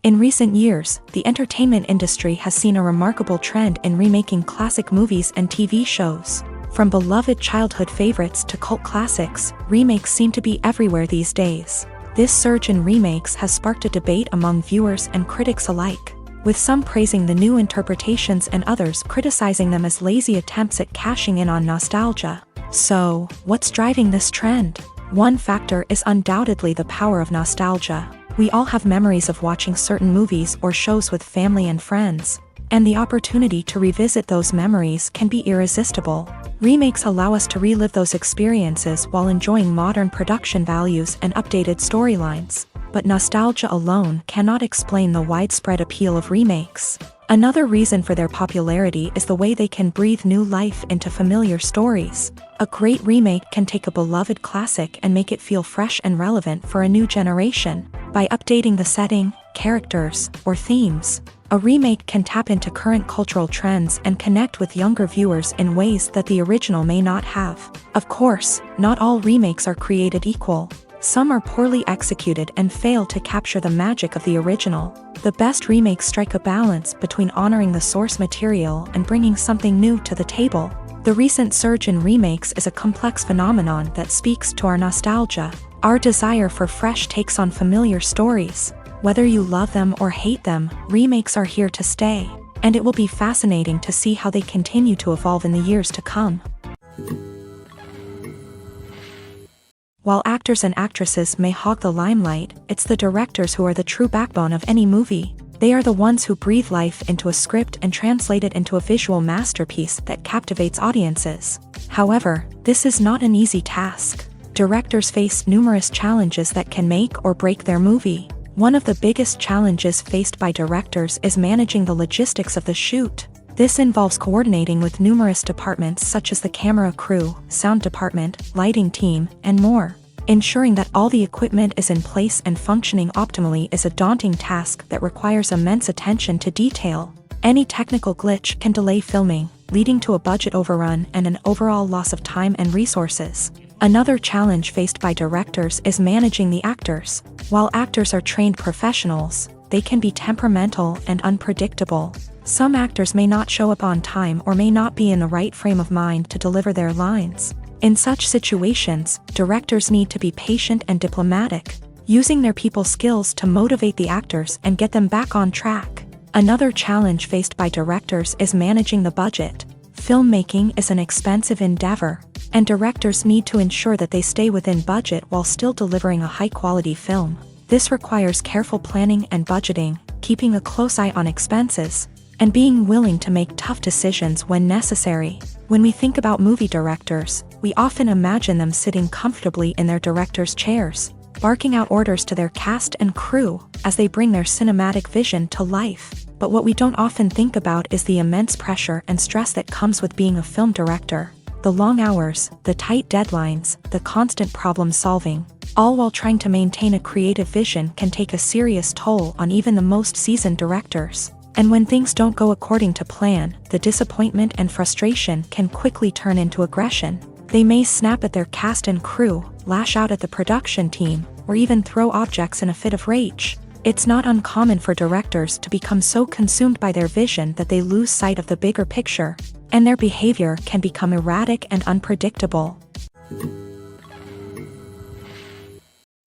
[SPEAKER 1] In recent years, the entertainment industry has seen a remarkable trend in remaking classic movies and TV shows. From beloved childhood favorites to cult classics, remakes seem to be everywhere these days. This surge in remakes has sparked a debate among viewers and critics alike, with some praising the new interpretations and others criticizing them as lazy attempts at cashing in on nostalgia. So, what's driving this trend? One factor is undoubtedly the power of nostalgia. We all have memories of watching certain movies or shows with family and friends, and the opportunity to revisit those memories can be irresistible. Remakes allow us to relive those experiences while enjoying modern production values and updated storylines. But nostalgia alone cannot explain the widespread appeal of remakes. Another reason for their popularity is the way they can breathe new life into familiar stories. A great remake can take a beloved classic and make it feel fresh and relevant for a new generation. By updating the setting, characters, or themes, a remake can tap into current cultural trends and connect with younger viewers in ways that the original may not have. Of course, not all remakes are created equal. Some are poorly executed and fail to capture the magic of the original. The best remakes strike a balance between honoring the source material and bringing something new to the table. The recent surge in remakes is a complex phenomenon that speaks to our nostalgia, our desire for fresh takes on familiar stories. Whether you love them or hate them, remakes are here to stay, and it will be fascinating to see how they continue to evolve in the years to come. While actors and actresses may hog the limelight, it's the directors who are the true backbone of any movie. They are the ones who breathe life into a script and translate it into a visual masterpiece that captivates audiences. However, this is not an easy task. Directors face numerous challenges that can make or break their movie. One of the biggest challenges faced by directors is managing the logistics of the shoot. This involves coordinating with numerous departments such as the camera crew, sound department, lighting team, and more. Ensuring that all the equipment is in place and functioning optimally is a daunting task that requires immense attention to detail. Any technical glitch can delay filming, leading to a budget overrun and an overall loss of time and resources. Another challenge faced by directors is managing the actors. While actors are trained professionals, they can be temperamental and unpredictable. Some actors may not show up on time or may not be in the right frame of mind to deliver their lines. In such situations, directors need to be patient and diplomatic, using their people skills to motivate the actors and get them back on track. Another challenge faced by directors is managing the budget. Filmmaking is an expensive endeavor, and directors need to ensure that they stay within budget while still delivering a high-quality film. This requires careful planning and budgeting, keeping a close eye on expenses, and being willing to make tough decisions when necessary. When we think about movie directors, we often imagine them sitting comfortably in their director's chairs, barking out orders to their cast and crew as they bring their cinematic vision to life. But what we don't often think about is the immense pressure and stress that comes with being a film director. The long hours, the tight deadlines, the constant problem solving, all while trying to maintain a creative vision can take a serious toll on even the most seasoned directors. And when things don't go according to plan, the disappointment and frustration can quickly turn into aggression. They may snap at their cast and crew, lash out at the production team, or even throw objects in a fit of rage. It's not uncommon for directors to become so consumed by their vision that they lose sight of the bigger picture, and their behavior can become erratic and unpredictable.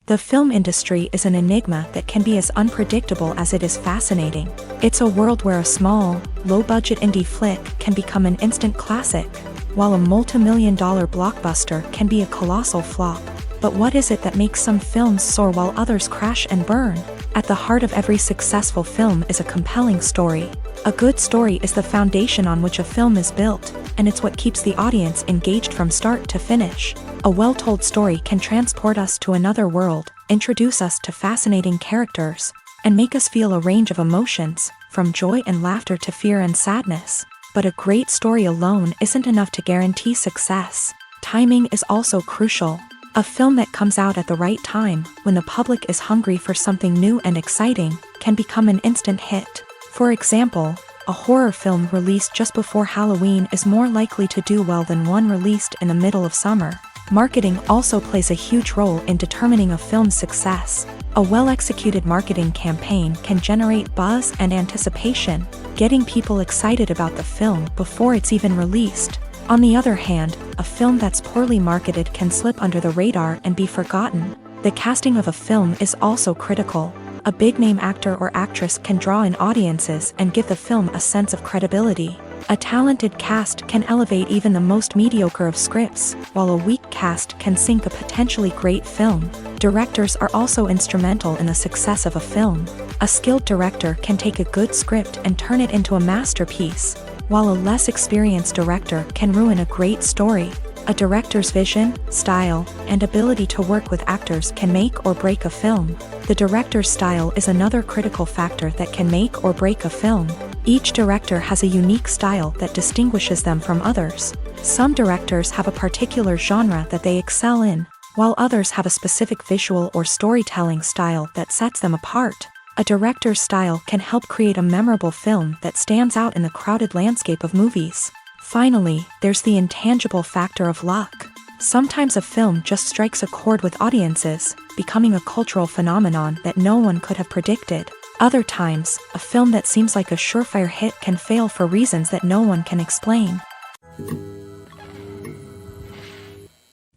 [SPEAKER 1] The film industry is an enigma that can be as unpredictable as it is fascinating. It's a world where a small, low-budget indie flick can become an instant classic, while a multi-million-dollar blockbuster can be a colossal flop. But what is it that makes some films soar while others crash and burn? At the heart of every successful film is a compelling story. A good story is the foundation on which a film is built, and it's what keeps the audience engaged from start to finish. A well-told story can transport us to another world, introduce us to fascinating characters, and make us feel a range of emotions, from joy and laughter to fear and sadness. But a great story alone isn't enough to guarantee success. Timing is also crucial. A film that comes out at the right time, when the public is hungry for something new and exciting, can become an instant hit. For example, a horror film released just before Halloween is more likely to do well than one released in the middle of summer. Marketing also plays a huge role in determining a film's success. A well-executed marketing campaign can generate buzz and anticipation, getting people excited about the film before it's even released. On the other hand, a film that's poorly marketed can slip under the radar and be forgotten. The casting of a film is also critical. A big-name actor or actress can draw in audiences and give the film a sense of credibility. A talented cast can elevate even the most mediocre of scripts, while a weak cast can sink a potentially great film. Directors are also instrumental in the success of a film. A skilled director can take a good script and turn it into a masterpiece, while a less experienced director can ruin a great story. A director's vision, style, and ability to work with actors can make or break a film. The director's style is another critical factor that can make or break a film. Each director has a unique style that distinguishes them from others. Some directors have a particular genre that they excel in, while others have a specific visual or storytelling style that sets them apart. A director's style can help create a memorable film that stands out in the crowded landscape of movies. Finally, there's the intangible factor of luck. Sometimes a film just strikes a chord with audiences, becoming a cultural phenomenon that no one could have predicted. Other times, a film that seems like a surefire hit can fail for reasons that no one can explain.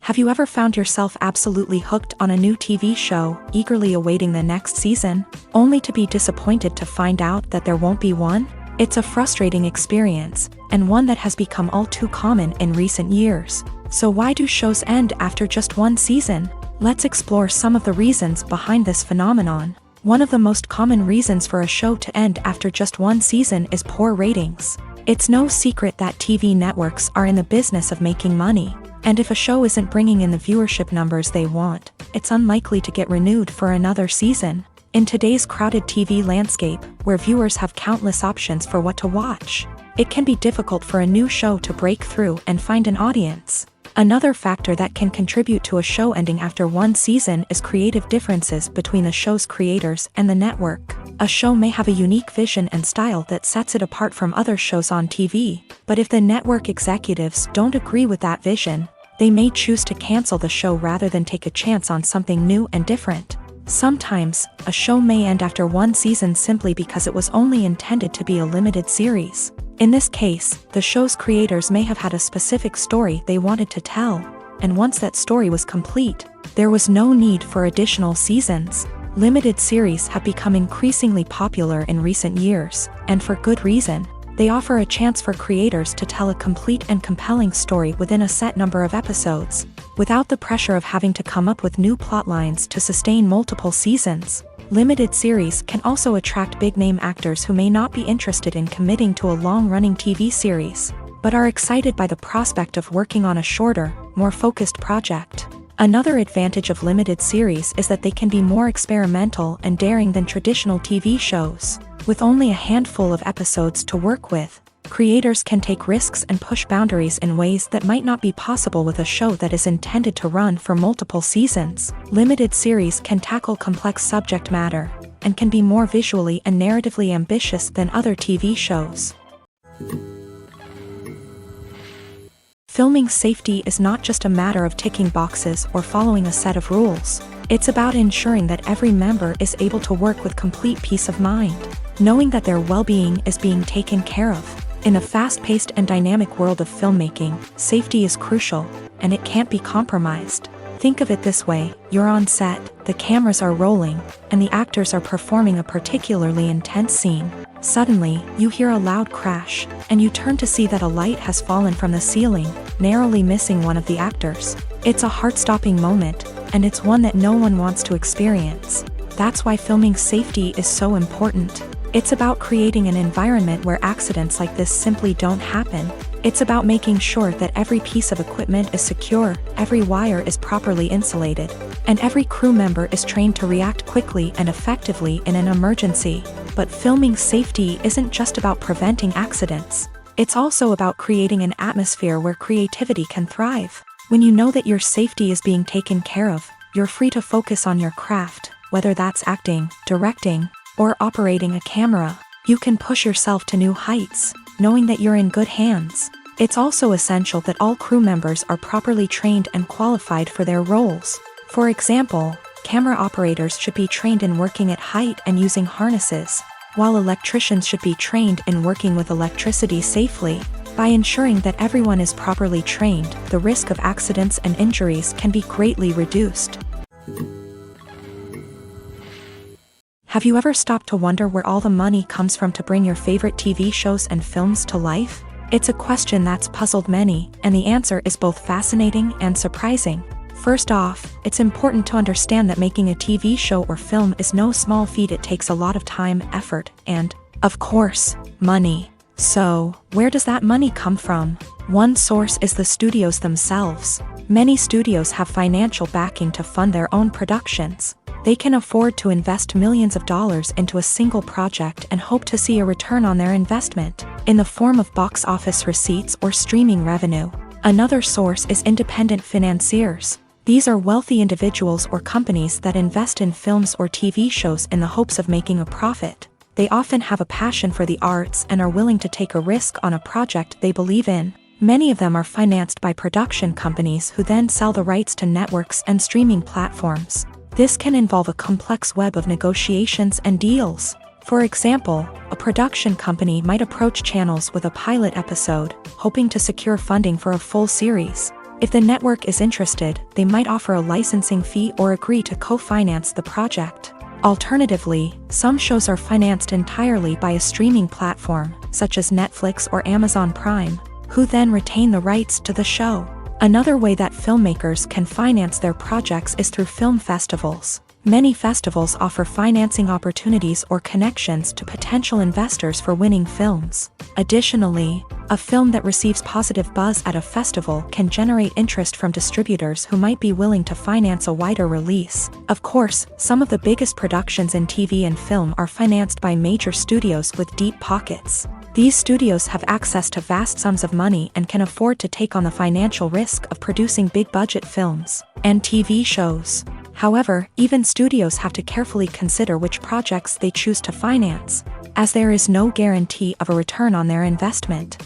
[SPEAKER 1] Have you ever found yourself absolutely hooked on a new TV show, eagerly awaiting the next season, only to be disappointed to find out that there won't be one? It's a frustrating experience, and one that has become all too common in recent years. So why do shows end after just one season? Let's explore some of the reasons behind this phenomenon. One of the most common reasons for a show to end after just one season is poor ratings. It's no secret that TV networks are in the business of making money, and if a show isn't bringing in the viewership numbers they want, it's unlikely to get renewed for another season. In today's crowded TV landscape, where viewers have countless options for what to watch, it can be difficult for a new show to break through and find an audience. Another factor that can contribute to a show ending after one season is creative differences between the show's creators and the network. A show may have a unique vision and style that sets it apart from other shows on TV, but if the network executives don't agree with that vision, they may choose to cancel the show rather than take a chance on something new and different. Sometimes, a show may end after one season simply because it was only intended to be a limited series. In this case, the show's creators may have had a specific story they wanted to tell, and once that story was complete, there was no need for additional seasons. Limited series have become increasingly popular in recent years, and for good reason. They offer a chance for creators to tell a complete and compelling story within a set number of episodes, without the pressure of having to come up with new plot lines to sustain multiple seasons. Limited series can also attract big-name actors who may not be interested in committing to a long-running TV series, but are excited by the prospect of working on a shorter, more focused project. Another advantage of limited series is that they can be more experimental and daring than traditional TV shows. With only a handful of episodes to work with, creators can take risks and push boundaries in ways that might not be possible with a show that is intended to run for multiple seasons. Limited series can tackle complex subject matter, and can be more visually and narratively ambitious than other TV shows. Filming safety is not just a matter of ticking boxes or following a set of rules. It's about ensuring that every member is able to work with complete peace of mind, knowing that their well-being is being taken care of. In a fast-paced and dynamic world of filmmaking, safety is crucial, and it can't be compromised. Think of it this way: you're on set, the cameras are rolling, and the actors are performing a particularly intense scene. Suddenly, you hear a loud crash, and you turn to see that a light has fallen from the ceiling, narrowly missing one of the actors. It's a heart-stopping moment, and it's one that no one wants to experience. That's why filming safety is so important. It's about creating an environment where accidents like this simply don't happen. It's about making sure that every piece of equipment is secure, every wire is properly insulated, and every crew member is trained to react quickly and effectively in an emergency. But filming safety isn't just about preventing accidents. It's also about creating an atmosphere where creativity can thrive. When you know that your safety is being taken care of, you're free to focus on your craft, whether that's acting, directing, or operating a camera. You can push yourself to new heights, knowing that you're in good hands. It's also essential that all crew members are properly trained and qualified for their roles. For example, camera operators should be trained in working at height and using harnesses, while electricians should be trained in working with electricity safely. By ensuring that everyone is properly trained, the risk of accidents and injuries can be greatly reduced. Have you ever stopped to wonder where all the money comes from to bring your favorite TV shows and films to life? It's a question that's puzzled many, and the answer is both fascinating and surprising. First off, it's important to understand that making a TV show or film is no small feat. It takes a lot of time, effort, and, of course, money. So, where does that money come from? One source is the studios themselves. Many studios have financial backing to fund their own productions. They can afford to invest millions of dollars into a single project and hope to see a return on their investment, in the form of box office receipts or streaming revenue. Another source is independent financiers. These are wealthy individuals or companies that invest in films or TV shows in the hopes of making a profit. They often have a passion for the arts and are willing to take a risk on a project they believe in. Many of them are financed by production companies who then sell the rights to networks and streaming platforms. This can involve a complex web of negotiations and deals. For example, a production company might approach channels with a pilot episode, hoping to secure funding for a full series. If the network is interested, they might offer a licensing fee or agree to co-finance the project. Alternatively, some shows are financed entirely by a streaming platform, such as Netflix or Amazon Prime, who then retain the rights to the show. Another way that filmmakers can finance their projects is through film festivals. Many festivals offer financing opportunities or connections to potential investors for winning films. Additionally, a film that receives positive buzz at a festival can generate interest from distributors who might be willing to finance a wider release. Of course, some of the biggest productions in TV and film are financed by major studios with deep pockets. These studios have access to vast sums of money and can afford to take on the financial risk of producing big-budget films and TV shows. However, even studios have to carefully consider which projects they choose to finance, as there is no guarantee of a return on their investment.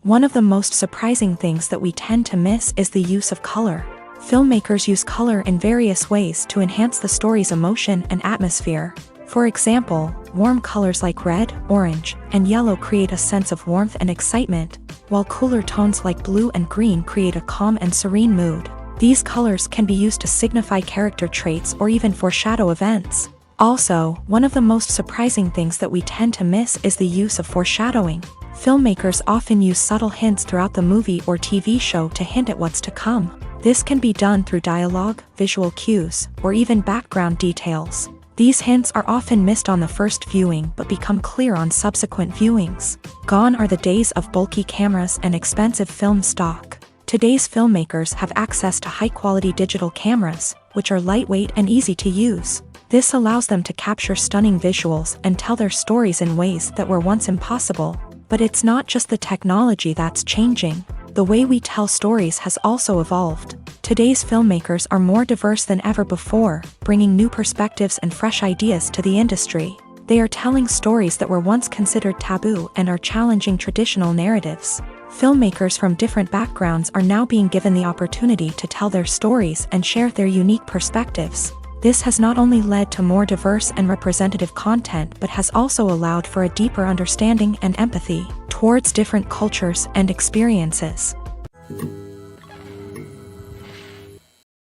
[SPEAKER 1] One of the most surprising things that we tend to miss is the use of color. Filmmakers use color in various ways to enhance the story's emotion and atmosphere. For example, warm colors like red, orange, and yellow create a sense of warmth and excitement, while cooler tones like blue and green create a calm and serene mood. These colors can be used to signify character traits or even foreshadow events. Also, one of the most surprising things that we tend to miss is the use of foreshadowing. Filmmakers often use subtle hints throughout the movie or TV show to hint at what's to come. This can be done through dialogue, visual cues, or even background details. These hints are often missed on the first viewing but become clear on subsequent viewings. Gone are the days of bulky cameras and expensive film stock. Today's filmmakers have access to high-quality digital cameras, which are lightweight and easy to use. This allows them to capture stunning visuals and tell their stories in ways that were once impossible. But it's not just the technology that's changing. The way we tell stories has also evolved. Today's filmmakers are more diverse than ever before, bringing new perspectives and fresh ideas to the industry. They are telling stories that were once considered taboo and are challenging traditional narratives. Filmmakers from different backgrounds are now being given the opportunity to tell their stories and share their unique perspectives. This has not only led to more diverse and representative content but has also allowed for a deeper understanding and empathy towards different cultures and experiences.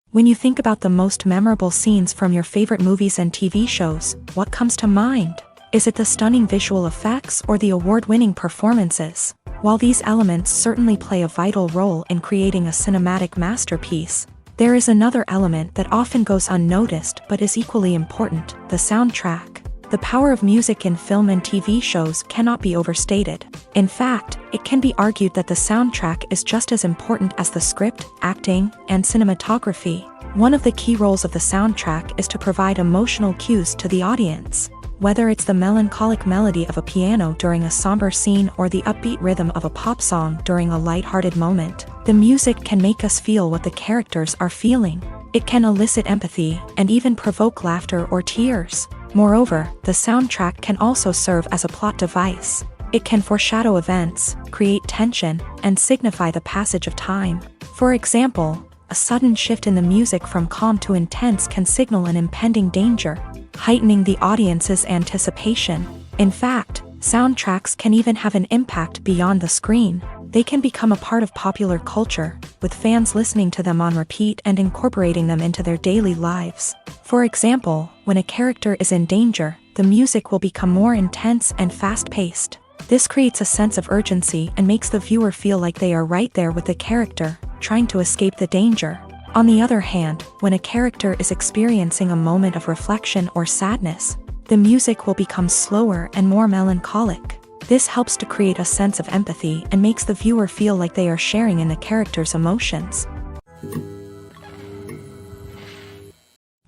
[SPEAKER 1] When you think about the most memorable scenes from your favorite movies and TV shows, what comes to mind? Is it the stunning visual effects or the award-winning performances? While these elements certainly play a vital role in creating a cinematic masterpiece, there is another element that often goes unnoticed but is equally important: the soundtrack. The power of music in film and TV shows cannot be overstated. In fact, it can be argued that the soundtrack is just as important as the script, acting, and cinematography. One of the key roles of the soundtrack is to provide emotional cues to the audience. Whether it's the melancholic melody of a piano during a somber scene or the upbeat rhythm of a pop song during a light-hearted moment, the music can make us feel what the characters are feeling. It can elicit empathy and even provoke laughter or tears. Moreover, the soundtrack can also serve as a plot device. It can foreshadow events, create tension, and signify the passage of time. For example, a sudden shift in the music from calm to intense can signal an impending danger, heightening the audience's anticipation. In fact, soundtracks can even have an impact beyond the screen. They can become a part of popular culture, with fans listening to them on repeat and incorporating them into their daily lives. For example, when a character is in danger, the music will become more intense and fast-paced. This creates a sense of urgency and makes the viewer feel like they are right there with the character, trying to escape the danger. On the other hand, when a character is experiencing a moment of reflection or sadness, the music will become slower and more melancholic. This helps to create a sense of empathy and makes the viewer feel like they are sharing in the character's emotions.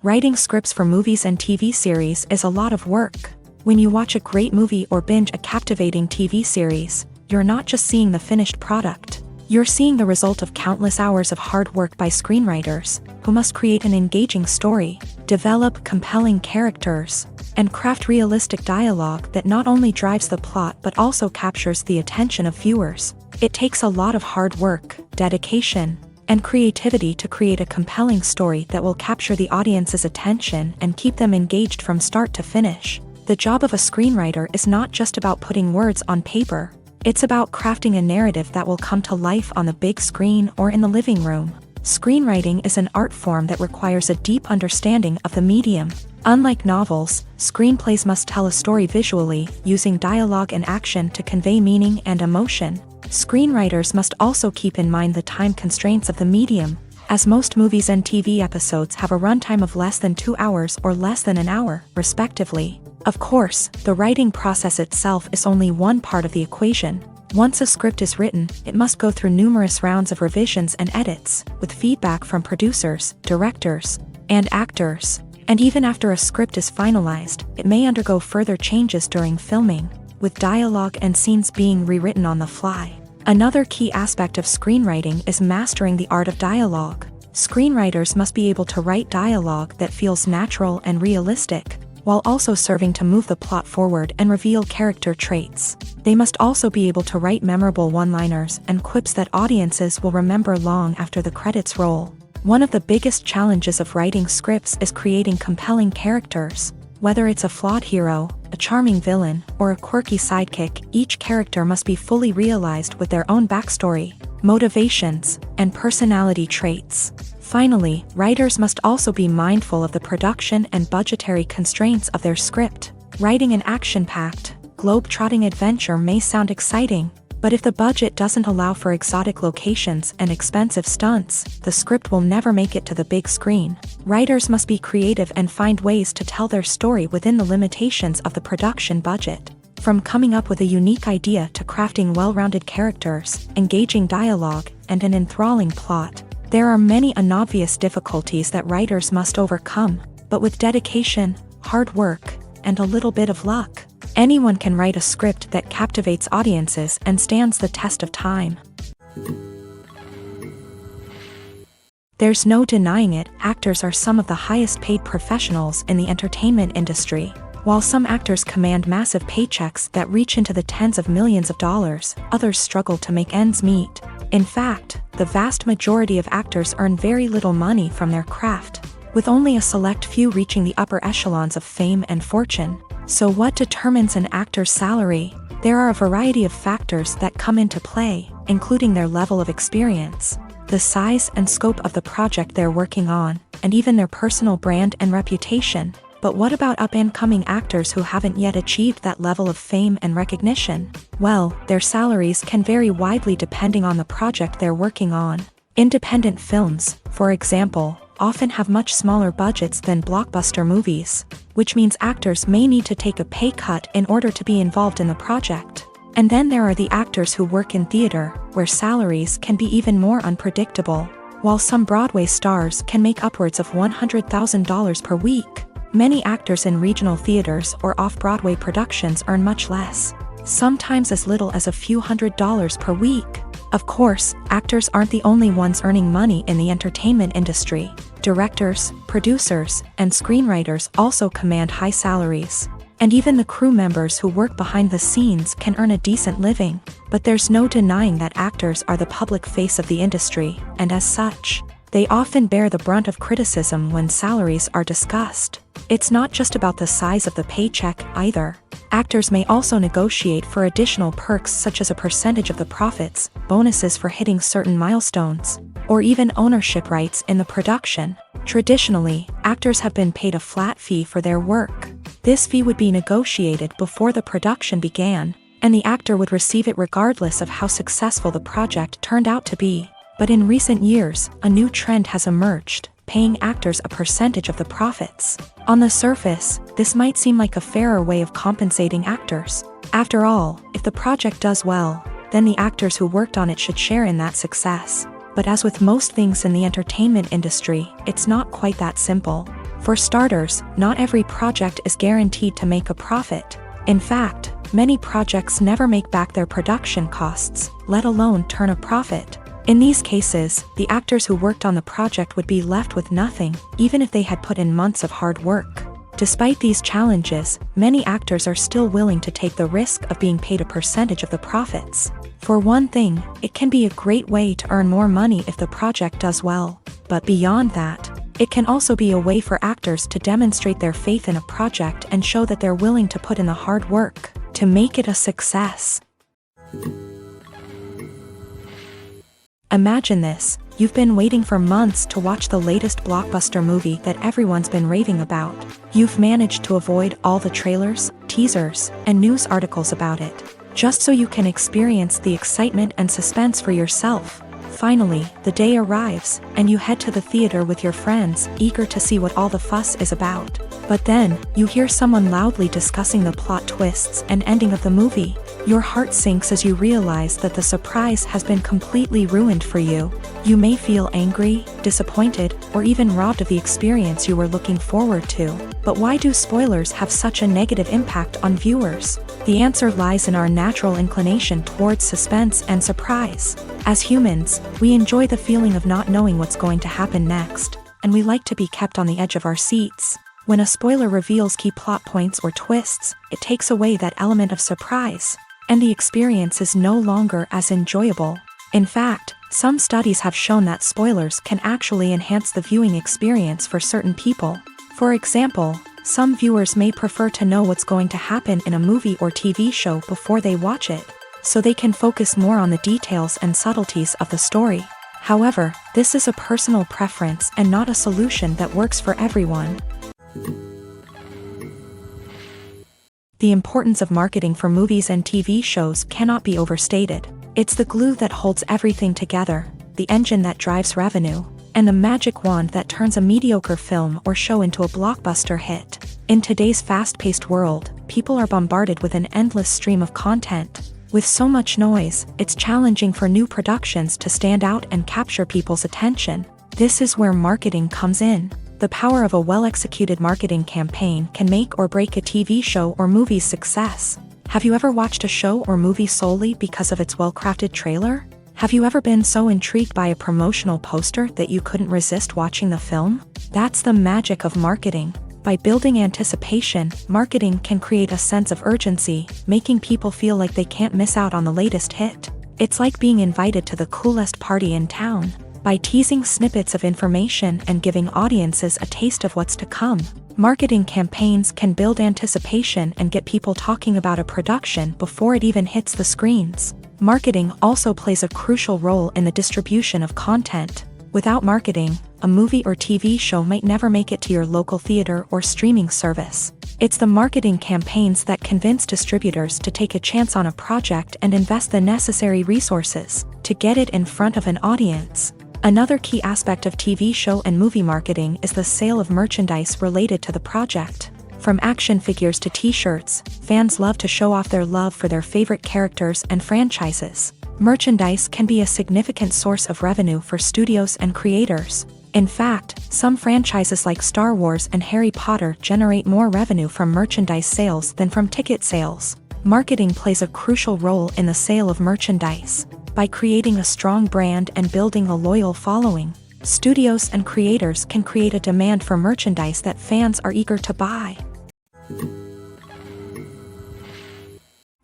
[SPEAKER 1] Writing scripts for movies and TV series is a lot of work. When you watch a great movie or binge a captivating TV series, you're not just seeing the finished product. You're seeing the result of countless hours of hard work by screenwriters, who must create an engaging story, develop compelling characters, and craft realistic dialogue that not only drives the plot but also captures the attention of viewers. It takes a lot of hard work, dedication, and creativity to create a compelling story that will capture the audience's attention and keep them engaged from start to finish. The job of a screenwriter is not just about putting words on paper. It's about crafting a narrative that will come to life on the big screen or in the living room. Screenwriting is an art form that requires a deep understanding of the medium. Unlike novels, screenplays must tell a story visually, using dialogue and action to convey meaning and emotion. Screenwriters must also keep in mind the time constraints of the medium, as most movies and TV episodes have a runtime of less than 2 hours or less than an hour, respectively. Of course, the writing process itself is only one part of the equation. Once a script is written, it must go through numerous rounds of revisions and edits, with feedback from producers, directors, and actors. And even after a script is finalized, it may undergo further changes during filming, with dialogue and scenes being rewritten on the fly. Another key aspect of screenwriting is mastering the art of dialogue. Screenwriters must be able to write dialogue that feels natural and realistic, while also serving to move the plot forward and reveal character traits. They must also be able to write memorable one-liners and quips that audiences will remember long after the credits roll. One of the biggest challenges of writing scripts is creating compelling characters. Whether it's a flawed hero, a charming villain, or a quirky sidekick, each character must be fully realized with their own backstory, motivations, and personality traits. Finally, writers must also be mindful of the production and budgetary constraints of their script. Writing an action-packed, globe-trotting adventure may sound exciting, but if the budget doesn't allow for exotic locations and expensive stunts, the script will never make it to the big screen. Writers must be creative and find ways to tell their story within the limitations of the production budget. From coming up with a unique idea to crafting well-rounded characters, engaging dialogue, and an enthralling plot, there are many unobvious difficulties that writers must overcome, but with dedication, hard work, and a little bit of luck, anyone can write a script that captivates audiences and stands the test of time. There's no denying it, actors are some of the highest paid professionals in the entertainment industry. While some actors command massive paychecks that reach into the tens of millions of dollars, others struggle to make ends meet. In fact, the vast majority of actors earn very little money from their craft, with only a select few reaching the upper echelons of fame and fortune. So what determines an actor's salary? There are a variety of factors that come into play, including their level of experience, the size and scope of the project they're working on, and even their personal brand and reputation. But what about up-and-coming actors who haven't yet achieved that level of fame and recognition? Well, their salaries can vary widely depending on the project they're working on. Independent films, for example, often have much smaller budgets than blockbuster movies, which means actors may need to take a pay cut in order to be involved in the project. And then there are the actors who work in theater, where salaries can be even more unpredictable. While some Broadway stars can make upwards of $100,000 per week, many actors in regional theaters or off-Broadway productions earn much less, sometimes as little as a few $100s per week. Of course, actors aren't the only ones earning money in the entertainment industry. Directors, producers, and screenwriters also command high salaries. And even the crew members who work behind the scenes can earn a decent living. But there's no denying that actors are the public face of the industry, and as such, they often bear the brunt of criticism when salaries are discussed. It's not just about the size of the paycheck either. Actors may also negotiate for additional perks such as a percentage of the profits, bonuses for hitting certain milestones, or even ownership rights in the production. Traditionally, actors have been paid a flat fee for their work. This fee would be negotiated before the production began, and the actor would receive it regardless of how successful the project turned out to be. But in recent years, a new trend has emerged, paying actors a percentage of the profits. On the surface, this might seem like a fairer way of compensating actors. After all, if the project does well, then the actors who worked on it should share in that success. But as with most things in the entertainment industry, it's not quite that simple. For starters, not every project is guaranteed to make a profit. In fact, many projects never make back their production costs, let alone turn a profit. In these cases, the actors who worked on the project would be left with nothing, even if they had put in months of hard work. Despite these challenges, many actors are still willing to take the risk of being paid a percentage of the profits. For one thing, it can be a great way to earn more money if the project does well. But beyond that, it can also be a way for actors to demonstrate their faith in a project and show that they're willing to put in the hard work to make it a success. Imagine this, you've been waiting for months to watch the latest blockbuster movie that everyone's been raving about. You've managed to avoid all the trailers, teasers, and news articles about it, just so you can experience the excitement and suspense for yourself. Finally, the day arrives, and you head to the theater with your friends, eager to see what all the fuss is about. But then, you hear someone loudly discussing the plot twists and ending of the movie. Your heart sinks as you realize that the surprise has been completely ruined for you. You may feel angry, disappointed, or even robbed of the experience you were looking forward to. But why do spoilers have such a negative impact on viewers? The answer lies in our natural inclination towards suspense and surprise. As humans, we enjoy the feeling of not knowing what's going to happen next, and we like to be kept on the edge of our seats. When a spoiler reveals key plot points or twists, it takes away that element of surprise, and the experience is no longer as enjoyable. In fact, some studies have shown that spoilers can actually enhance the viewing experience for certain people. For example, some viewers may prefer to know what's going to happen in a movie or TV show before they watch it, so they can focus more on the details and subtleties of the story. However, this is a personal preference and not a solution that works for everyone. The importance of marketing for movies and TV shows cannot be overstated. It's the glue that holds everything together, the engine that drives revenue, and the magic wand that turns a mediocre film or show into a blockbuster hit. In today's fast-paced world, people are bombarded with an endless stream of content. With so much noise, it's challenging for new productions to stand out and capture people's attention. This is where marketing comes in. The power of a well-executed marketing campaign can make or break a TV show or movie's success. Have you ever watched a show or movie solely because of its well-crafted trailer? Have you ever been so intrigued by a promotional poster that you couldn't resist watching the film? That's the magic of marketing. By building anticipation, marketing can create a sense of urgency, making people feel like they can't miss out on the latest hit. It's like being invited to the coolest party in town. By teasing snippets of information and giving audiences a taste of what's to come, marketing campaigns can build anticipation and get people talking about a production before it even hits the screens. Marketing also plays a crucial role in the distribution of content. Without marketing, a movie or TV show might never make it to your local theater or streaming service. It's the marketing campaigns that convince distributors to take a chance on a project and invest the necessary resources to get it in front of an audience. Another key aspect of TV show and movie marketing is the sale of merchandise related to the project. From action figures to t-shirts, fans love to show off their love for their favorite characters and franchises. Merchandise can be a significant source of revenue for studios and creators. In fact, some franchises like Star Wars and Harry Potter generate more revenue from merchandise sales than from ticket sales. Marketing plays a crucial role in the sale of merchandise. By creating a strong brand and building a loyal following, studios and creators can create a demand for merchandise that fans are eager to buy.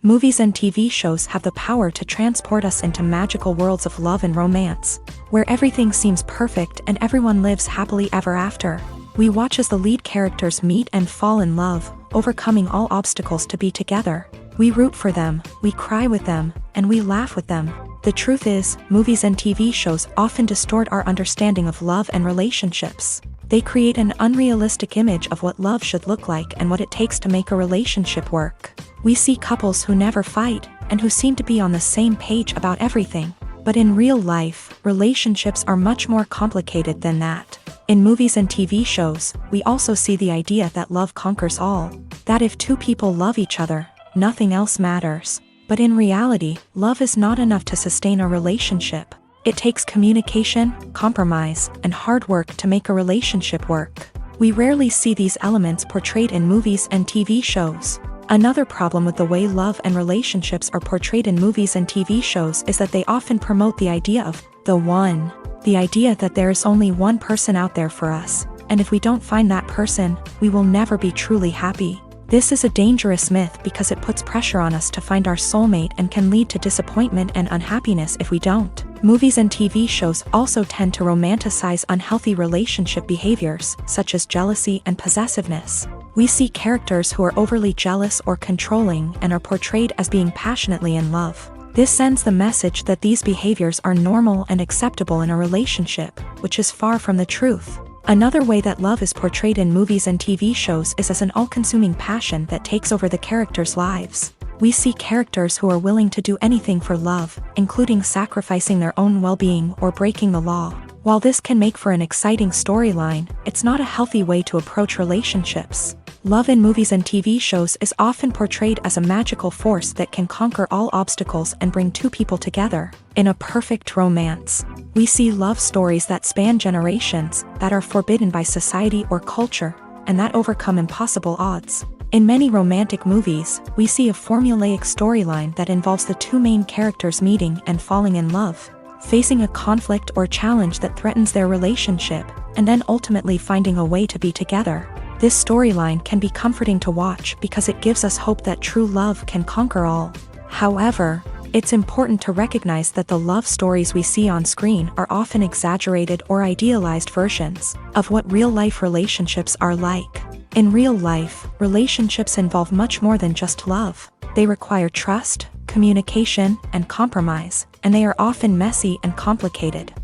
[SPEAKER 1] Movies and TV shows have the power to transport us into magical worlds of love and romance, where everything seems perfect and everyone lives happily ever after. We watch as the lead characters meet and fall in love, overcoming all obstacles to be together. We root for them, we cry with them, and we laugh with them. The truth is, movies and TV shows often distort our understanding of love and relationships. They create an unrealistic image of what love should look like and what it takes to make a relationship work. We see couples who never fight, and who seem to be on the same page about everything. But in real life, relationships are much more complicated than that. In movies and TV shows, we also see the idea that love conquers all. That if two people love each other, nothing else matters. But in reality, love is not enough to sustain a relationship. It takes communication, compromise, and hard work to make a relationship work. We rarely see these elements portrayed in movies and TV shows. Another problem with the way love and relationships are portrayed in movies and TV shows is that they often promote the idea of the one. The idea that there is only one person out there for us, and if we don't find that person, we will never be truly happy. This is a dangerous myth because it puts pressure on us to find our soulmate and can lead to disappointment and unhappiness if we don't. Movies and TV shows also tend to romanticize unhealthy relationship behaviors, such as jealousy and possessiveness. We see characters who are overly jealous or controlling and are portrayed as being passionately in love. This sends the message that these behaviors are normal and acceptable in a relationship, which is far from the truth. Another way that love is portrayed in movies and TV shows is as an all-consuming passion that takes over the characters' lives. We see characters who are willing to do anything for love, including sacrificing their own well-being or breaking the law. While this can make for an exciting storyline, it's not a healthy way to approach relationships. Love in movies and TV shows is often portrayed as a magical force that can conquer all obstacles and bring two people together. In a perfect romance, we see love stories that span generations, that are forbidden by society or culture, and that overcome impossible odds. In many romantic movies, we see a formulaic storyline that involves the two main characters meeting and falling in love, facing a conflict or challenge that threatens their relationship, and then ultimately finding a way to be together. This storyline can be comforting to watch because it gives us hope that true love can conquer all. However, it's important to recognize that the love stories we see on screen are often exaggerated or idealized versions of what real-life relationships are like. In real life, relationships involve much more than just love. They require trust, communication, and compromise, and they are often messy and complicated.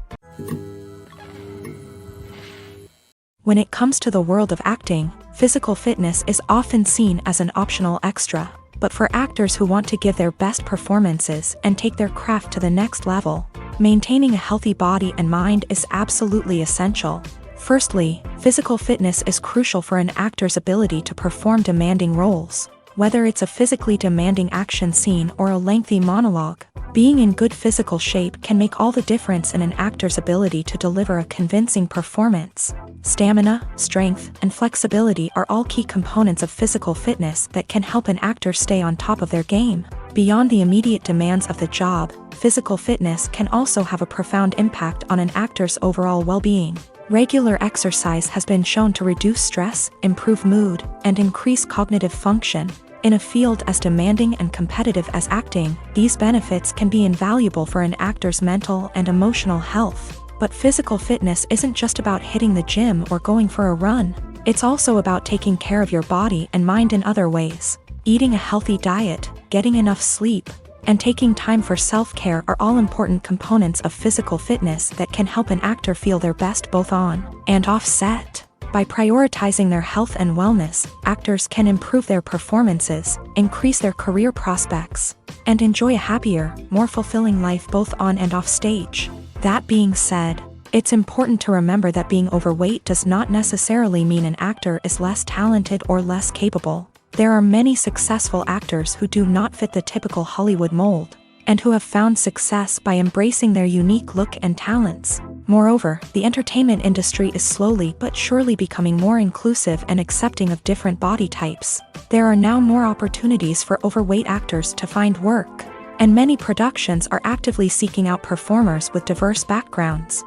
[SPEAKER 1] When it comes to the world of acting, physical fitness is often seen as an optional extra. But for actors who want to give their best performances and take their craft to the next level, maintaining a healthy body and mind is absolutely essential. Firstly, physical fitness is crucial for an actor's ability to perform demanding roles. Whether it's a physically demanding action scene or a lengthy monologue, being in good physical shape can make all the difference in an actor's ability to deliver a convincing performance. Stamina, strength, and flexibility are all key components of physical fitness that can help an actor stay on top of their game. Beyond the immediate demands of the job, physical fitness can also have a profound impact on an actor's overall well-being. Regular exercise has been shown to reduce stress, improve mood, and increase cognitive function. In a field as demanding and competitive as acting, these benefits can be invaluable for an actor's mental and emotional health. But physical fitness isn't just about hitting the gym or going for a run. It's also about taking care of your body and mind in other ways. Eating a healthy diet, getting enough sleep, and taking time for self-care are all important components of physical fitness that can help an actor feel their best both on and off set. By prioritizing their health and wellness, actors can improve their performances, increase their career prospects, and enjoy a happier, more fulfilling life both on and off stage. That being said, it's important to remember that being overweight does not necessarily mean an actor is less talented or less capable. There are many successful actors who do not fit the typical Hollywood mold, and who have found success by embracing their unique look and talents. Moreover, the entertainment industry is slowly but surely becoming more inclusive and accepting of different body types. There are now more opportunities for overweight actors to find work, and many productions are actively seeking out performers with diverse backgrounds.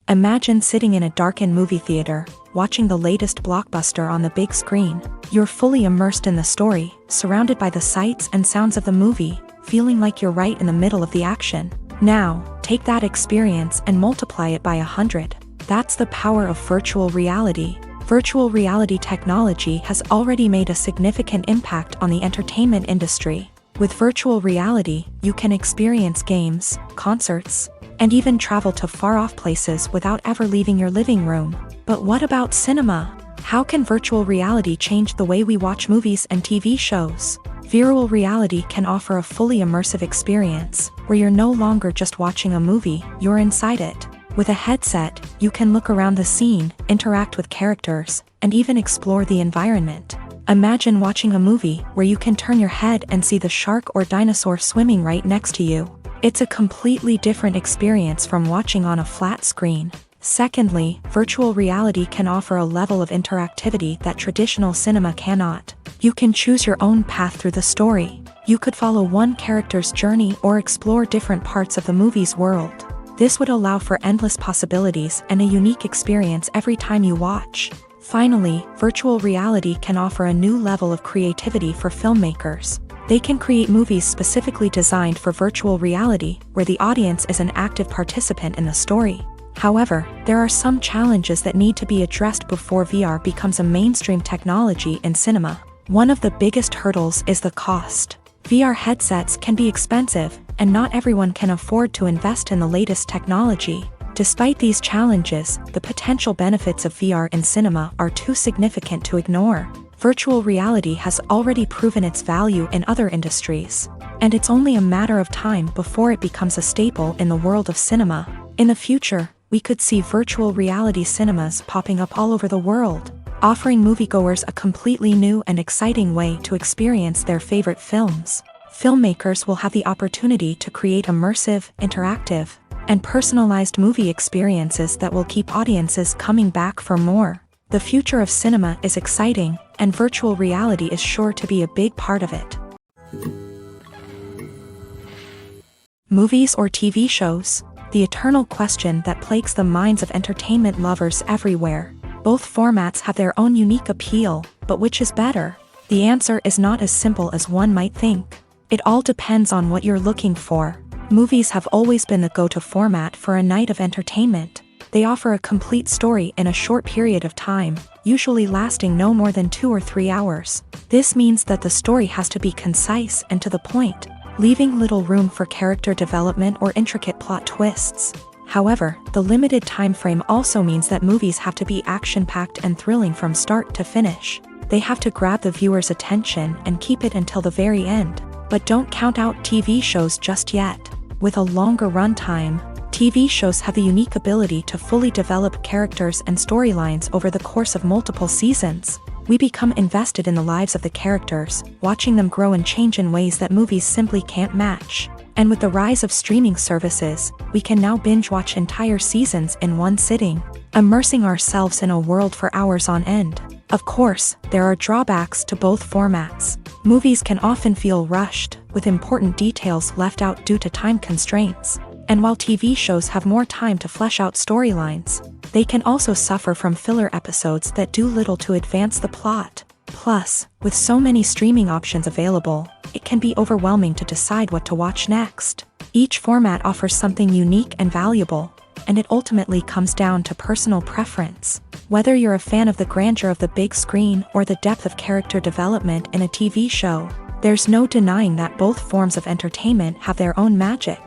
[SPEAKER 1] Imagine sitting in a darkened movie theater, watching the latest blockbuster on the big screen. You're fully immersed in the story, surrounded by the sights and sounds of the movie, feeling like you're right in the middle of the action. Now, take that experience and multiply it by 100. That's the power of virtual reality. Virtual reality technology has already made a significant impact on the entertainment industry. With virtual reality, you can experience games, concerts, and even travel to far-off places without ever leaving your living room. But what about cinema? How can virtual reality change the way we watch movies and TV shows? Virtual reality can offer a fully immersive experience, where you're no longer just watching a movie, you're inside it. With a headset, you can look around the scene, interact with characters, and even explore the environment. Imagine watching a movie where you can turn your head and see the shark or dinosaur swimming right next to you. It's a completely different experience from watching on a flat screen. Secondly, virtual reality can offer a level of interactivity that traditional cinema cannot. You can choose your own path through the story. You could follow one character's journey or explore different parts of the movie's world. This would allow for endless possibilities and a unique experience every time you watch. Finally, virtual reality can offer a new level of creativity for filmmakers. They can create movies specifically designed for virtual reality, where the audience is an active participant in the story. However, there are some challenges that need to be addressed before VR becomes a mainstream technology in cinema. One of the biggest hurdles is the cost. VR headsets can be expensive, and not everyone can afford to invest in the latest technology. Despite these challenges, the potential benefits of VR in cinema are too significant to ignore. Virtual reality has already proven its value in other industries, and it's only a matter of time before it becomes a staple in the world of cinema. In the future, we could see virtual reality cinemas popping up all over the world, offering moviegoers a completely new and exciting way to experience their favorite films. Filmmakers will have the opportunity to create immersive, interactive, and personalized movie experiences that will keep audiences coming back for more. The future of cinema is exciting, and virtual reality is sure to be a big part of it. Movies or TV shows? The eternal question that plagues the minds of entertainment lovers everywhere. Both formats have their own unique appeal, but which is better? The answer is not as simple as one might think. It all depends on what you're looking for. Movies have always been the go-to format for a night of entertainment. They offer a complete story in a short period of time, usually lasting no more than 2 or 3 hours. This means that the story has to be concise and to the point, leaving little room for character development or intricate plot twists. However, the limited time frame also means that movies have to be action-packed and thrilling from start to finish. They have to grab the viewer's attention and keep it until the very end. But don't count out TV shows just yet. With a longer runtime, TV shows have the unique ability to fully develop characters and storylines over the course of multiple seasons. We become invested in the lives of the characters, watching them grow and change in ways that movies simply can't match. And with the rise of streaming services, we can now binge-watch entire seasons in one sitting, immersing ourselves in a world for hours on end. Of course, there are drawbacks to both formats. Movies can often feel rushed, with important details left out due to time constraints. And while TV shows have more time to flesh out storylines, they can also suffer from filler episodes that do little to advance the plot. Plus, with so many streaming options available, it can be overwhelming to decide what to watch next. Each format offers something unique and valuable, and it ultimately comes down to personal preference. Whether you're a fan of the grandeur of the big screen or the depth of character development in a TV show, there's no denying that both forms of entertainment have their own magic.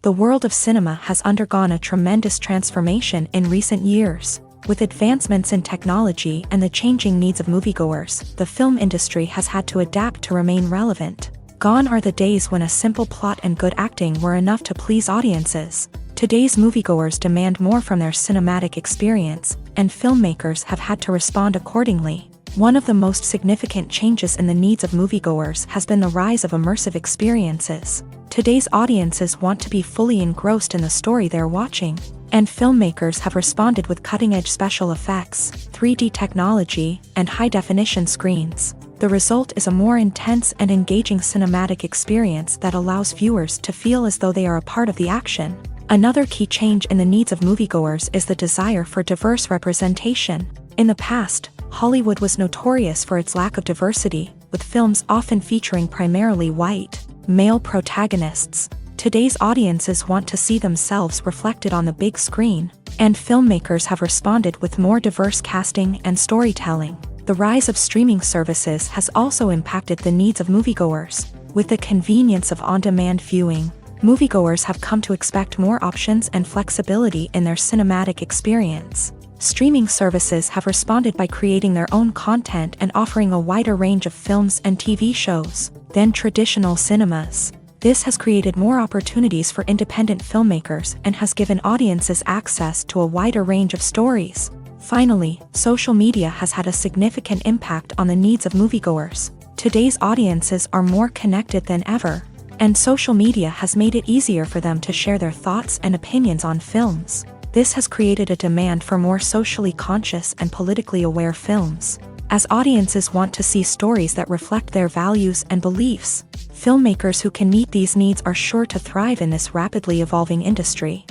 [SPEAKER 1] The world of cinema has undergone a tremendous transformation in recent years. With advancements in technology and the changing needs of moviegoers, the film industry has had to adapt to remain relevant. Gone are the days when a simple plot and good acting were enough to please audiences. Today's moviegoers demand more from their cinematic experience, and filmmakers have had to respond accordingly. One of the most significant changes in the needs of moviegoers has been the rise of immersive experiences. Today's audiences want to be fully engrossed in the story they're watching, and filmmakers have responded with cutting-edge special effects, 3D technology, and high-definition screens. The result is a more intense and engaging cinematic experience that allows viewers to feel as though they are a part of the action. Another key change in the needs of moviegoers is the desire for diverse representation. In the past, Hollywood was notorious for its lack of diversity, with films often featuring primarily white, male protagonists. Today's audiences want to see themselves reflected on the big screen, and filmmakers have responded with more diverse casting and storytelling. The rise of streaming services has also impacted the needs of moviegoers. With the convenience of on-demand viewing, moviegoers have come to expect more options and flexibility in their cinematic experience. Streaming services have responded by creating their own content and offering a wider range of films and TV shows than traditional cinemas. This has created more opportunities for independent filmmakers and has given audiences access to a wider range of stories. Finally, social media has had a significant impact on the needs of moviegoers. Today's audiences are more connected than ever, and social media has made it easier for them to share their thoughts and opinions on films. This has created a demand for more socially conscious and politically aware films. As audiences want to see stories that reflect their values and beliefs, filmmakers who can meet these needs are sure to thrive in this rapidly evolving industry.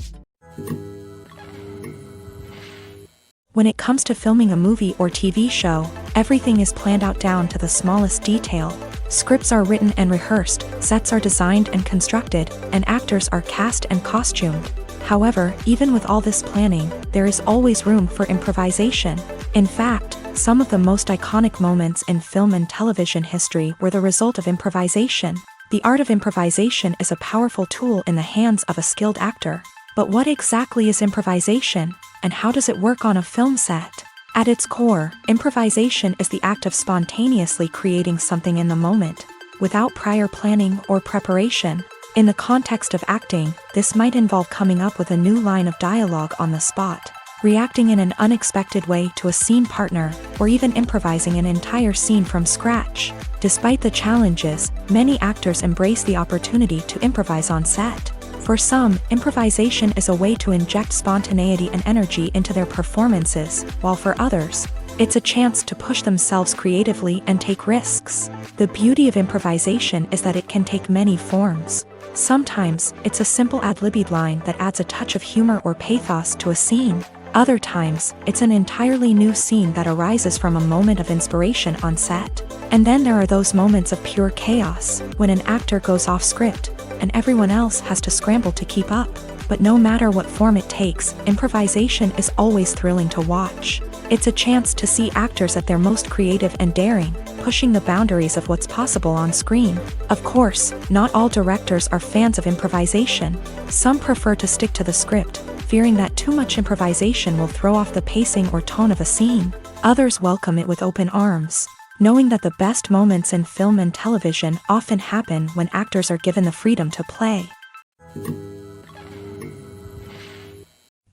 [SPEAKER 1] When it comes to filming a movie or TV show, everything is planned out down to the smallest detail. Scripts are written and rehearsed, sets are designed and constructed, and actors are cast and costumed. However, even with all this planning, there is always room for improvisation. In fact, some of the most iconic moments in film and television history were the result of improvisation. The art of improvisation is a powerful tool in the hands of a skilled actor. But what exactly is improvisation, and how does it work on a film set? At its core, improvisation is the act of spontaneously creating something in the moment, without prior planning or preparation. In the context of acting, this might involve coming up with a new line of dialogue on the spot, reacting in an unexpected way to a scene partner, or even improvising an entire scene from scratch. Despite the challenges, many actors embrace the opportunity to improvise on set. For some, improvisation is a way to inject spontaneity and energy into their performances, while for others, it's a chance to push themselves creatively and take risks. The beauty of improvisation is that it can take many forms. Sometimes, it's a simple ad-libbed line that adds a touch of humor or pathos to a scene. Other times, it's an entirely new scene that arises from a moment of inspiration on set. And then there are those moments of pure chaos, when an actor goes off script, and everyone else has to scramble to keep up. But no matter what form it takes, improvisation is always thrilling to watch. It's a chance to see actors at their most creative and daring, pushing the boundaries of what's possible on screen. Of course, not all directors are fans of improvisation. Some prefer to stick to the script, fearing that too much improvisation will throw off the pacing or tone of a scene. Others welcome it with open arms, knowing that the best moments in film and television often happen when actors are given the freedom to play.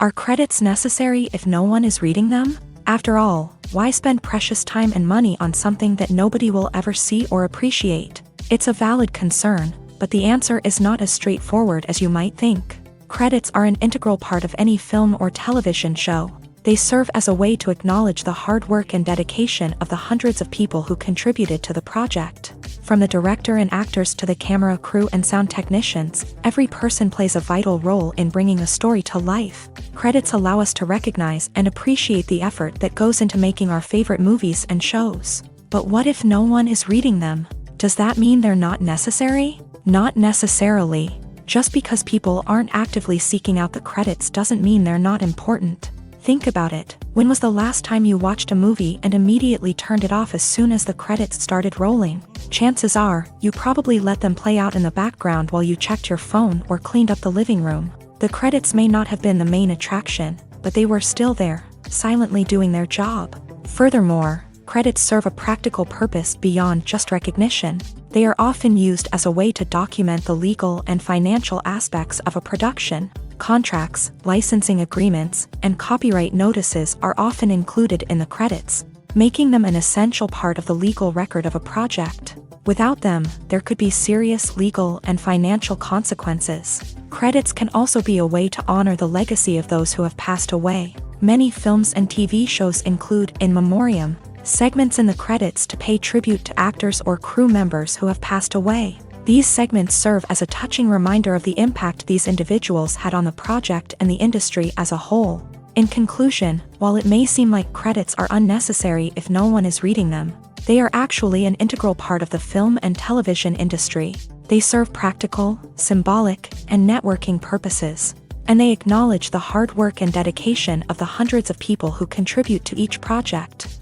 [SPEAKER 1] Are credits necessary if no one is reading them? After all, why spend precious time and money on something that nobody will ever see or appreciate? It's a valid concern, but the answer is not as straightforward as you might think. Credits are an integral part of any film or television show. They serve as a way to acknowledge the hard work and dedication of the hundreds of people who contributed to the project. From the director and actors to the camera crew and sound technicians, every person plays a vital role in bringing a story to life. Credits allow us to recognize and appreciate the effort that goes into making our favorite movies and shows. But what if no one is reading them? Does that mean they're not necessary? Not necessarily. Just because people aren't actively seeking out the credits doesn't mean they're not important. Think about it. When was the last time you watched a movie and immediately turned it off as soon as the credits started rolling? Chances are, you probably let them play out in the background while you checked your phone or cleaned up the living room. The credits may not have been the main attraction, but they were still there, silently doing their job. Furthermore, credits serve a practical purpose beyond just recognition. They are often used as a way to document the legal and financial aspects of a production. Contracts, licensing agreements, and copyright notices are often included in the credits, making them an essential part of the legal record of a project. Without them, there could be serious legal and financial consequences. Credits can also be a way to honor the legacy of those who have passed away. Many films and TV shows include in memoriam segments in the credits to pay tribute to actors or crew members who have passed away. These segments serve as a touching reminder of the impact these individuals had on the project and the industry as a whole. In conclusion, while it may seem like credits are unnecessary if no one is reading them, they are actually an integral part of the film and television industry. They serve practical, symbolic, and networking purposes, and they acknowledge the hard work and dedication of the hundreds of people who contribute to each project.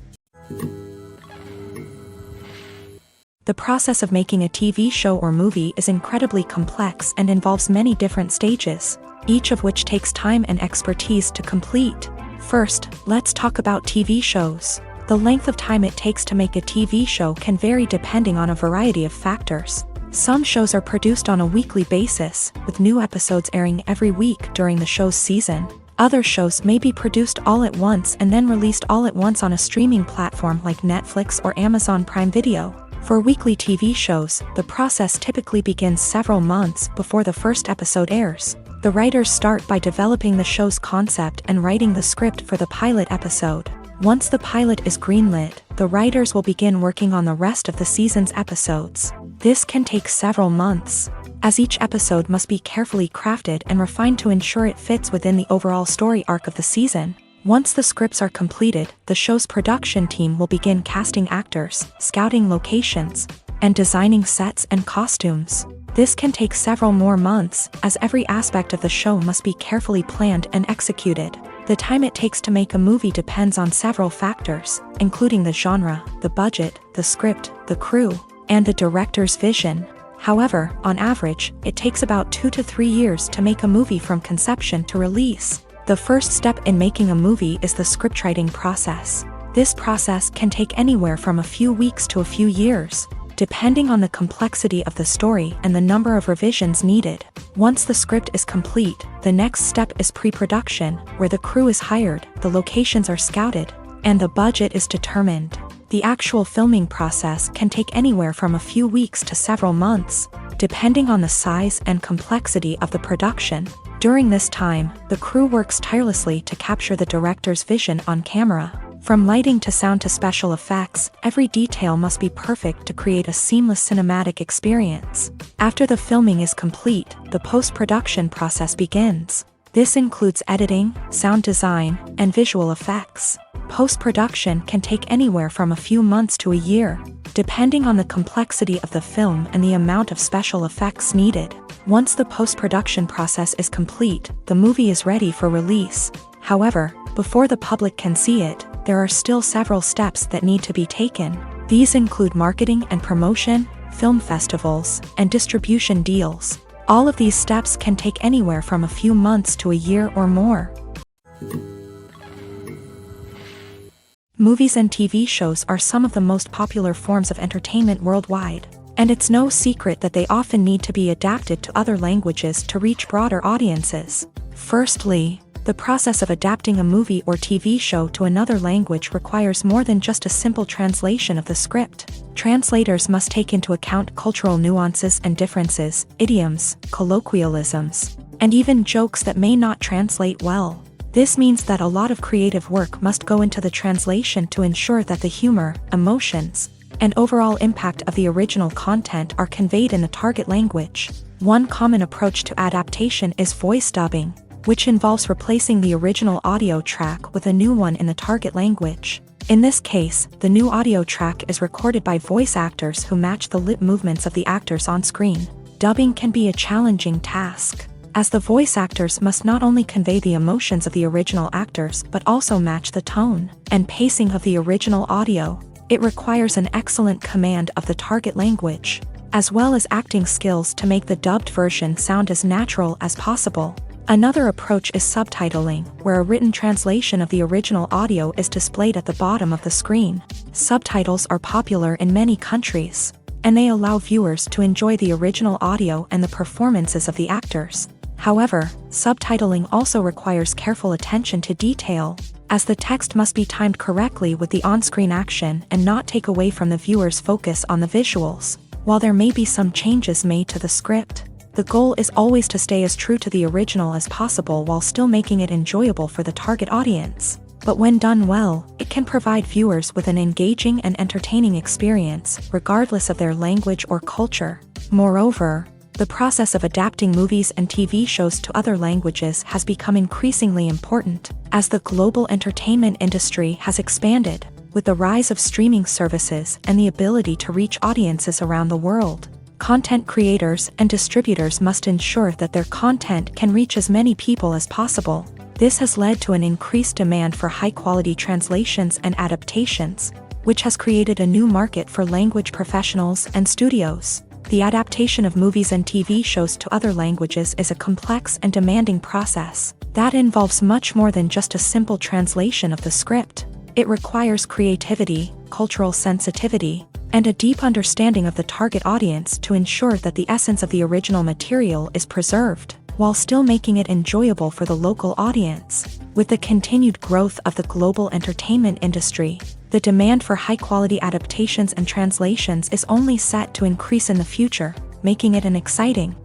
[SPEAKER 1] The process of making a TV show or movie is incredibly complex and involves many different stages, each of which takes time and expertise to complete. First, let's talk about TV shows. The length of time it takes to make a TV show can vary depending on a variety of factors. Some shows are produced on a weekly basis, with new episodes airing every week during the show's season. Other shows may be produced all at once and then released all at once on a streaming platform like Netflix or Amazon Prime Video. For weekly TV shows, the process typically begins several months before the first episode airs. The writers start by developing the show's concept and writing the script for the pilot episode. Once the pilot is greenlit, the writers will begin working on the rest of the season's episodes. This can take several months, as each episode must be carefully crafted and refined to ensure it fits within the overall story arc of the season. Once the scripts are completed, the show's production team will begin casting actors, scouting locations, and designing sets and costumes. This can take several more months, as every aspect of the show must be carefully planned and executed. The time it takes to make a movie depends on several factors, including the genre, the budget, the script, the crew, and the director's vision. However, on average, it takes about 2 to 3 years to make a movie from conception to release. The first step in making a movie is the scriptwriting process. This process can take anywhere from a few weeks to a few years, depending on the complexity of the story and the number of revisions needed. Once the script is complete, the next step is pre-production, where the crew is hired, the locations are scouted, and the budget is determined. The actual filming process can take anywhere from a few weeks to several months, depending on the size and complexity of the production. During this time, the crew works tirelessly to capture the director's vision on camera. From lighting to sound to special effects, every detail must be perfect to create a seamless cinematic experience. After the filming is complete, the post-production process begins. This includes editing, sound design, and visual effects. Post-production can take anywhere from a few months to a year, depending on the complexity of the film and the amount of special effects needed. Once the post-production process is complete, the movie is ready for release. However, before the public can see it, there are still several steps that need to be taken. These include marketing and promotion, film festivals, and distribution deals. All of these steps can take anywhere from a few months to a year or more. Movies and TV shows are some of the most popular forms of entertainment worldwide, and it's no secret that they often need to be adapted to other languages to reach broader audiences. Firstly, the process of adapting a movie or TV show to another language requires more than just a simple translation of the script. Translators must take into account cultural nuances and differences, idioms, colloquialisms, and even jokes that may not translate well. This means that a lot of creative work must go into the translation to ensure that the humor, emotions, and overall impact of the original content are conveyed in the target language. One common approach to adaptation is voice dubbing, which involves replacing the original audio track with a new one in the target language. In this case, the new audio track is recorded by voice actors who match the lip movements of the actors on screen. Dubbing can be a challenging task, as the voice actors must not only convey the emotions of the original actors but also match the tone and pacing of the original audio. It requires an excellent command of the target language, as well as acting skills to make the dubbed version sound as natural as possible. Another approach is subtitling, where a written translation of the original audio is displayed at the bottom of the screen. Subtitles are popular in many countries, and they allow viewers to enjoy the original audio and the performances of the actors. However, subtitling also requires careful attention to detail, as the text must be timed correctly with the on-screen action and not take away from the viewer's focus on the visuals. While there may be some changes made to the script, the goal is always to stay as true to the original as possible while still making it enjoyable for the target audience. But when done well, it can provide viewers with an engaging and entertaining experience, regardless of their language or culture. Moreover, the process of adapting movies and TV shows to other languages has become increasingly important, as the global entertainment industry has expanded, with the rise of streaming services and the ability to reach audiences around the world. Content creators and distributors must ensure that their content can reach as many people as possible. This has led to an increased demand for high-quality translations and adaptations, which has created a new market for language professionals and studios. The adaptation of movies and TV shows to other languages is a complex and demanding process that involves much more than just a simple translation of the script. It requires creativity, cultural sensitivity, and a deep understanding of the target audience to ensure that the essence of the original material is preserved, while still making it enjoyable for the local audience. With the continued growth of the global entertainment industry, the demand for high-quality adaptations and translations is only set to increase in the future, making it an exciting.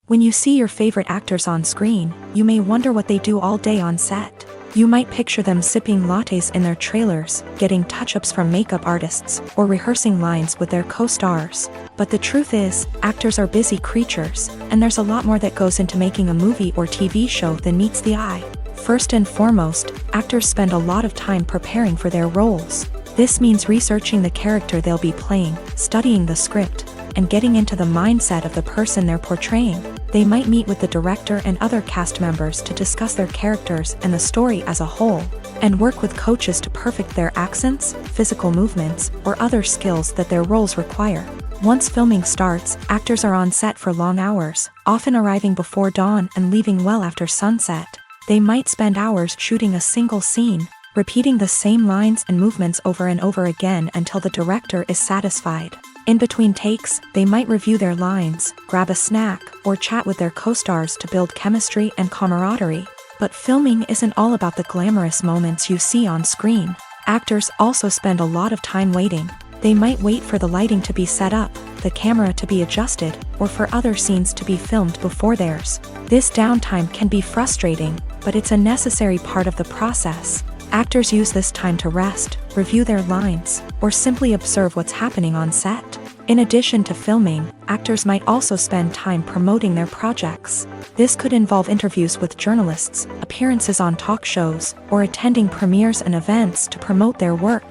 [SPEAKER 1] When you see your favorite actors on screen, you may wonder what they do all day on set. You might picture them sipping lattes in their trailers, getting touch-ups from makeup artists, or rehearsing lines with their co-stars. But the truth is, actors are busy creatures, and there's a lot more that goes into making a movie or TV show than meets the eye. First and foremost, actors spend a lot of time preparing for their roles. This means researching the character they'll be playing, studying the script, and getting into the mindset of the person they're portraying. They might meet with the director and other cast members to discuss their characters and the story as a whole, and work with coaches to perfect their accents, physical movements, or other skills that their roles require. Once filming starts, actors are on set for long hours, often arriving before dawn and leaving well after sunset. They might spend hours shooting a single scene, repeating the same lines and movements over and over again until the director is satisfied. In between takes, they might review their lines, grab a snack, or chat with their co-stars to build chemistry and camaraderie. But filming isn't all about the glamorous moments you see on screen. Actors also spend a lot of time waiting. They might wait for the lighting to be set up, the camera to be adjusted, or for other scenes to be filmed before theirs. This downtime can be frustrating, but it's a necessary part of the process. Actors use this time to rest, review their lines, or simply observe what's happening on set. In addition to filming, actors might also spend time promoting their projects. This could involve interviews with journalists, appearances on talk shows, or attending premieres and events to promote their work.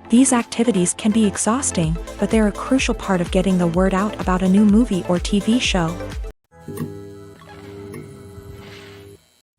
[SPEAKER 1] These activities can be exhausting, but they're a crucial part of getting the word out about a new movie or TV show.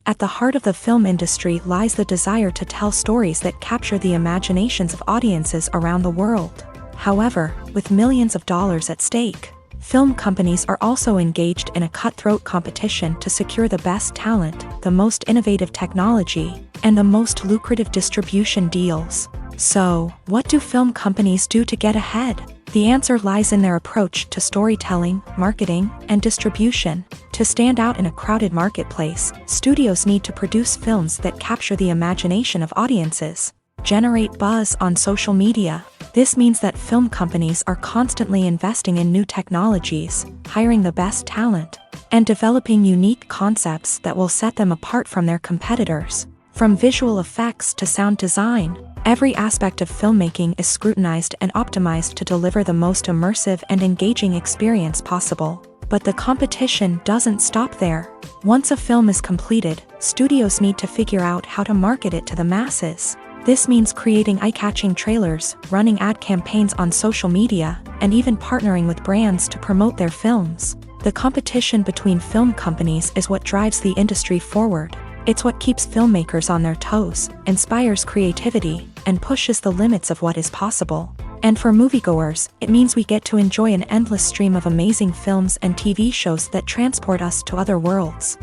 [SPEAKER 1] At the heart of the film industry lies the desire to tell stories that capture the imaginations of audiences around the world. However, with millions of dollars at stake, film companies are also engaged in a cutthroat competition to secure the best talent, the most innovative technology, and the most lucrative distribution deals. So, what do film companies do to get ahead? The answer lies in their approach to storytelling, marketing, and distribution. To stand out in a crowded marketplace, studios need to produce films that capture the imagination of audiences, generate buzz on social media. This means that film companies are constantly investing in new technologies, hiring the best talent, and developing unique concepts that will set them apart from their competitors. From visual effects to sound design, every aspect of filmmaking is scrutinized and optimized to deliver the most immersive and engaging experience possible. But the competition doesn't stop there. Once a film is completed, studios need to figure out how to market it to the masses. This means creating eye-catching trailers, running ad campaigns on social media, and even partnering with brands to promote their films. The competition between film companies is what drives the industry forward. It's what keeps filmmakers on their toes, inspires creativity, and pushes the limits of what is possible. And for moviegoers, it means we get to enjoy an endless stream of amazing films and TV shows that transport us to other worlds.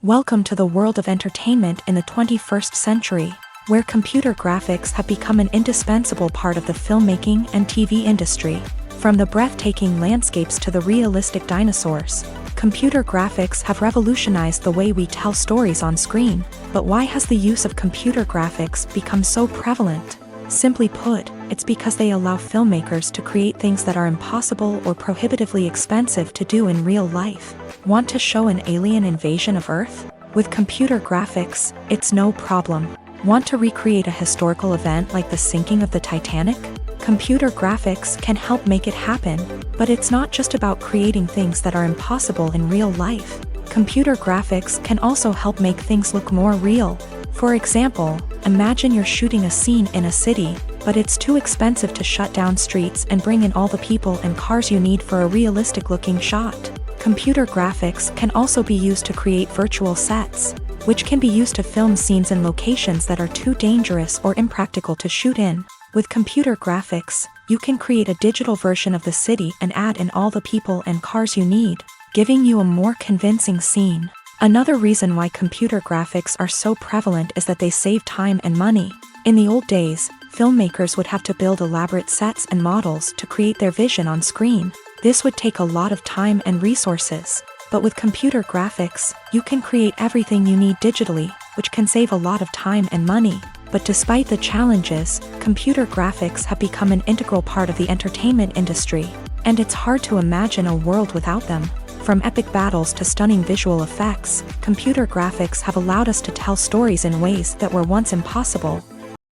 [SPEAKER 1] Welcome to the world of entertainment in the 21st century, where computer graphics have become an indispensable part of the filmmaking and TV industry. From the breathtaking landscapes to the realistic dinosaurs, computer graphics have revolutionized the way we tell stories on screen. But why has the use of computer graphics become so prevalent? Simply put, it's because they allow filmmakers to create things that are impossible or prohibitively expensive to do in real life. Want to show an alien invasion of Earth? With computer graphics, it's no problem. Want to recreate a historical event like the sinking of the Titanic? Computer graphics can help make it happen, but it's not just about creating things that are impossible in real life. Computer graphics can also help make things look more real. For example, imagine you're shooting a scene in a city, but it's too expensive to shut down streets and bring in all the people and cars you need for a realistic-looking shot. Computer graphics can also be used to create virtual sets, which can be used to film scenes in locations that are too dangerous or impractical to shoot in. With computer graphics, you can create a digital version of the city and add in all the people and cars you need, giving you a more convincing scene. Another reason why computer graphics are so prevalent is that they save time and money. In the old days, filmmakers would have to build elaborate sets and models to create their vision on screen. This would take a lot of time and resources. But with computer graphics, you can create everything you need digitally, which can save a lot of time and money. But despite the challenges, computer graphics have become an integral part of the entertainment industry, and it's hard to imagine a world without them. From epic battles to stunning visual effects, computer graphics have allowed us to tell stories in ways that were once impossible.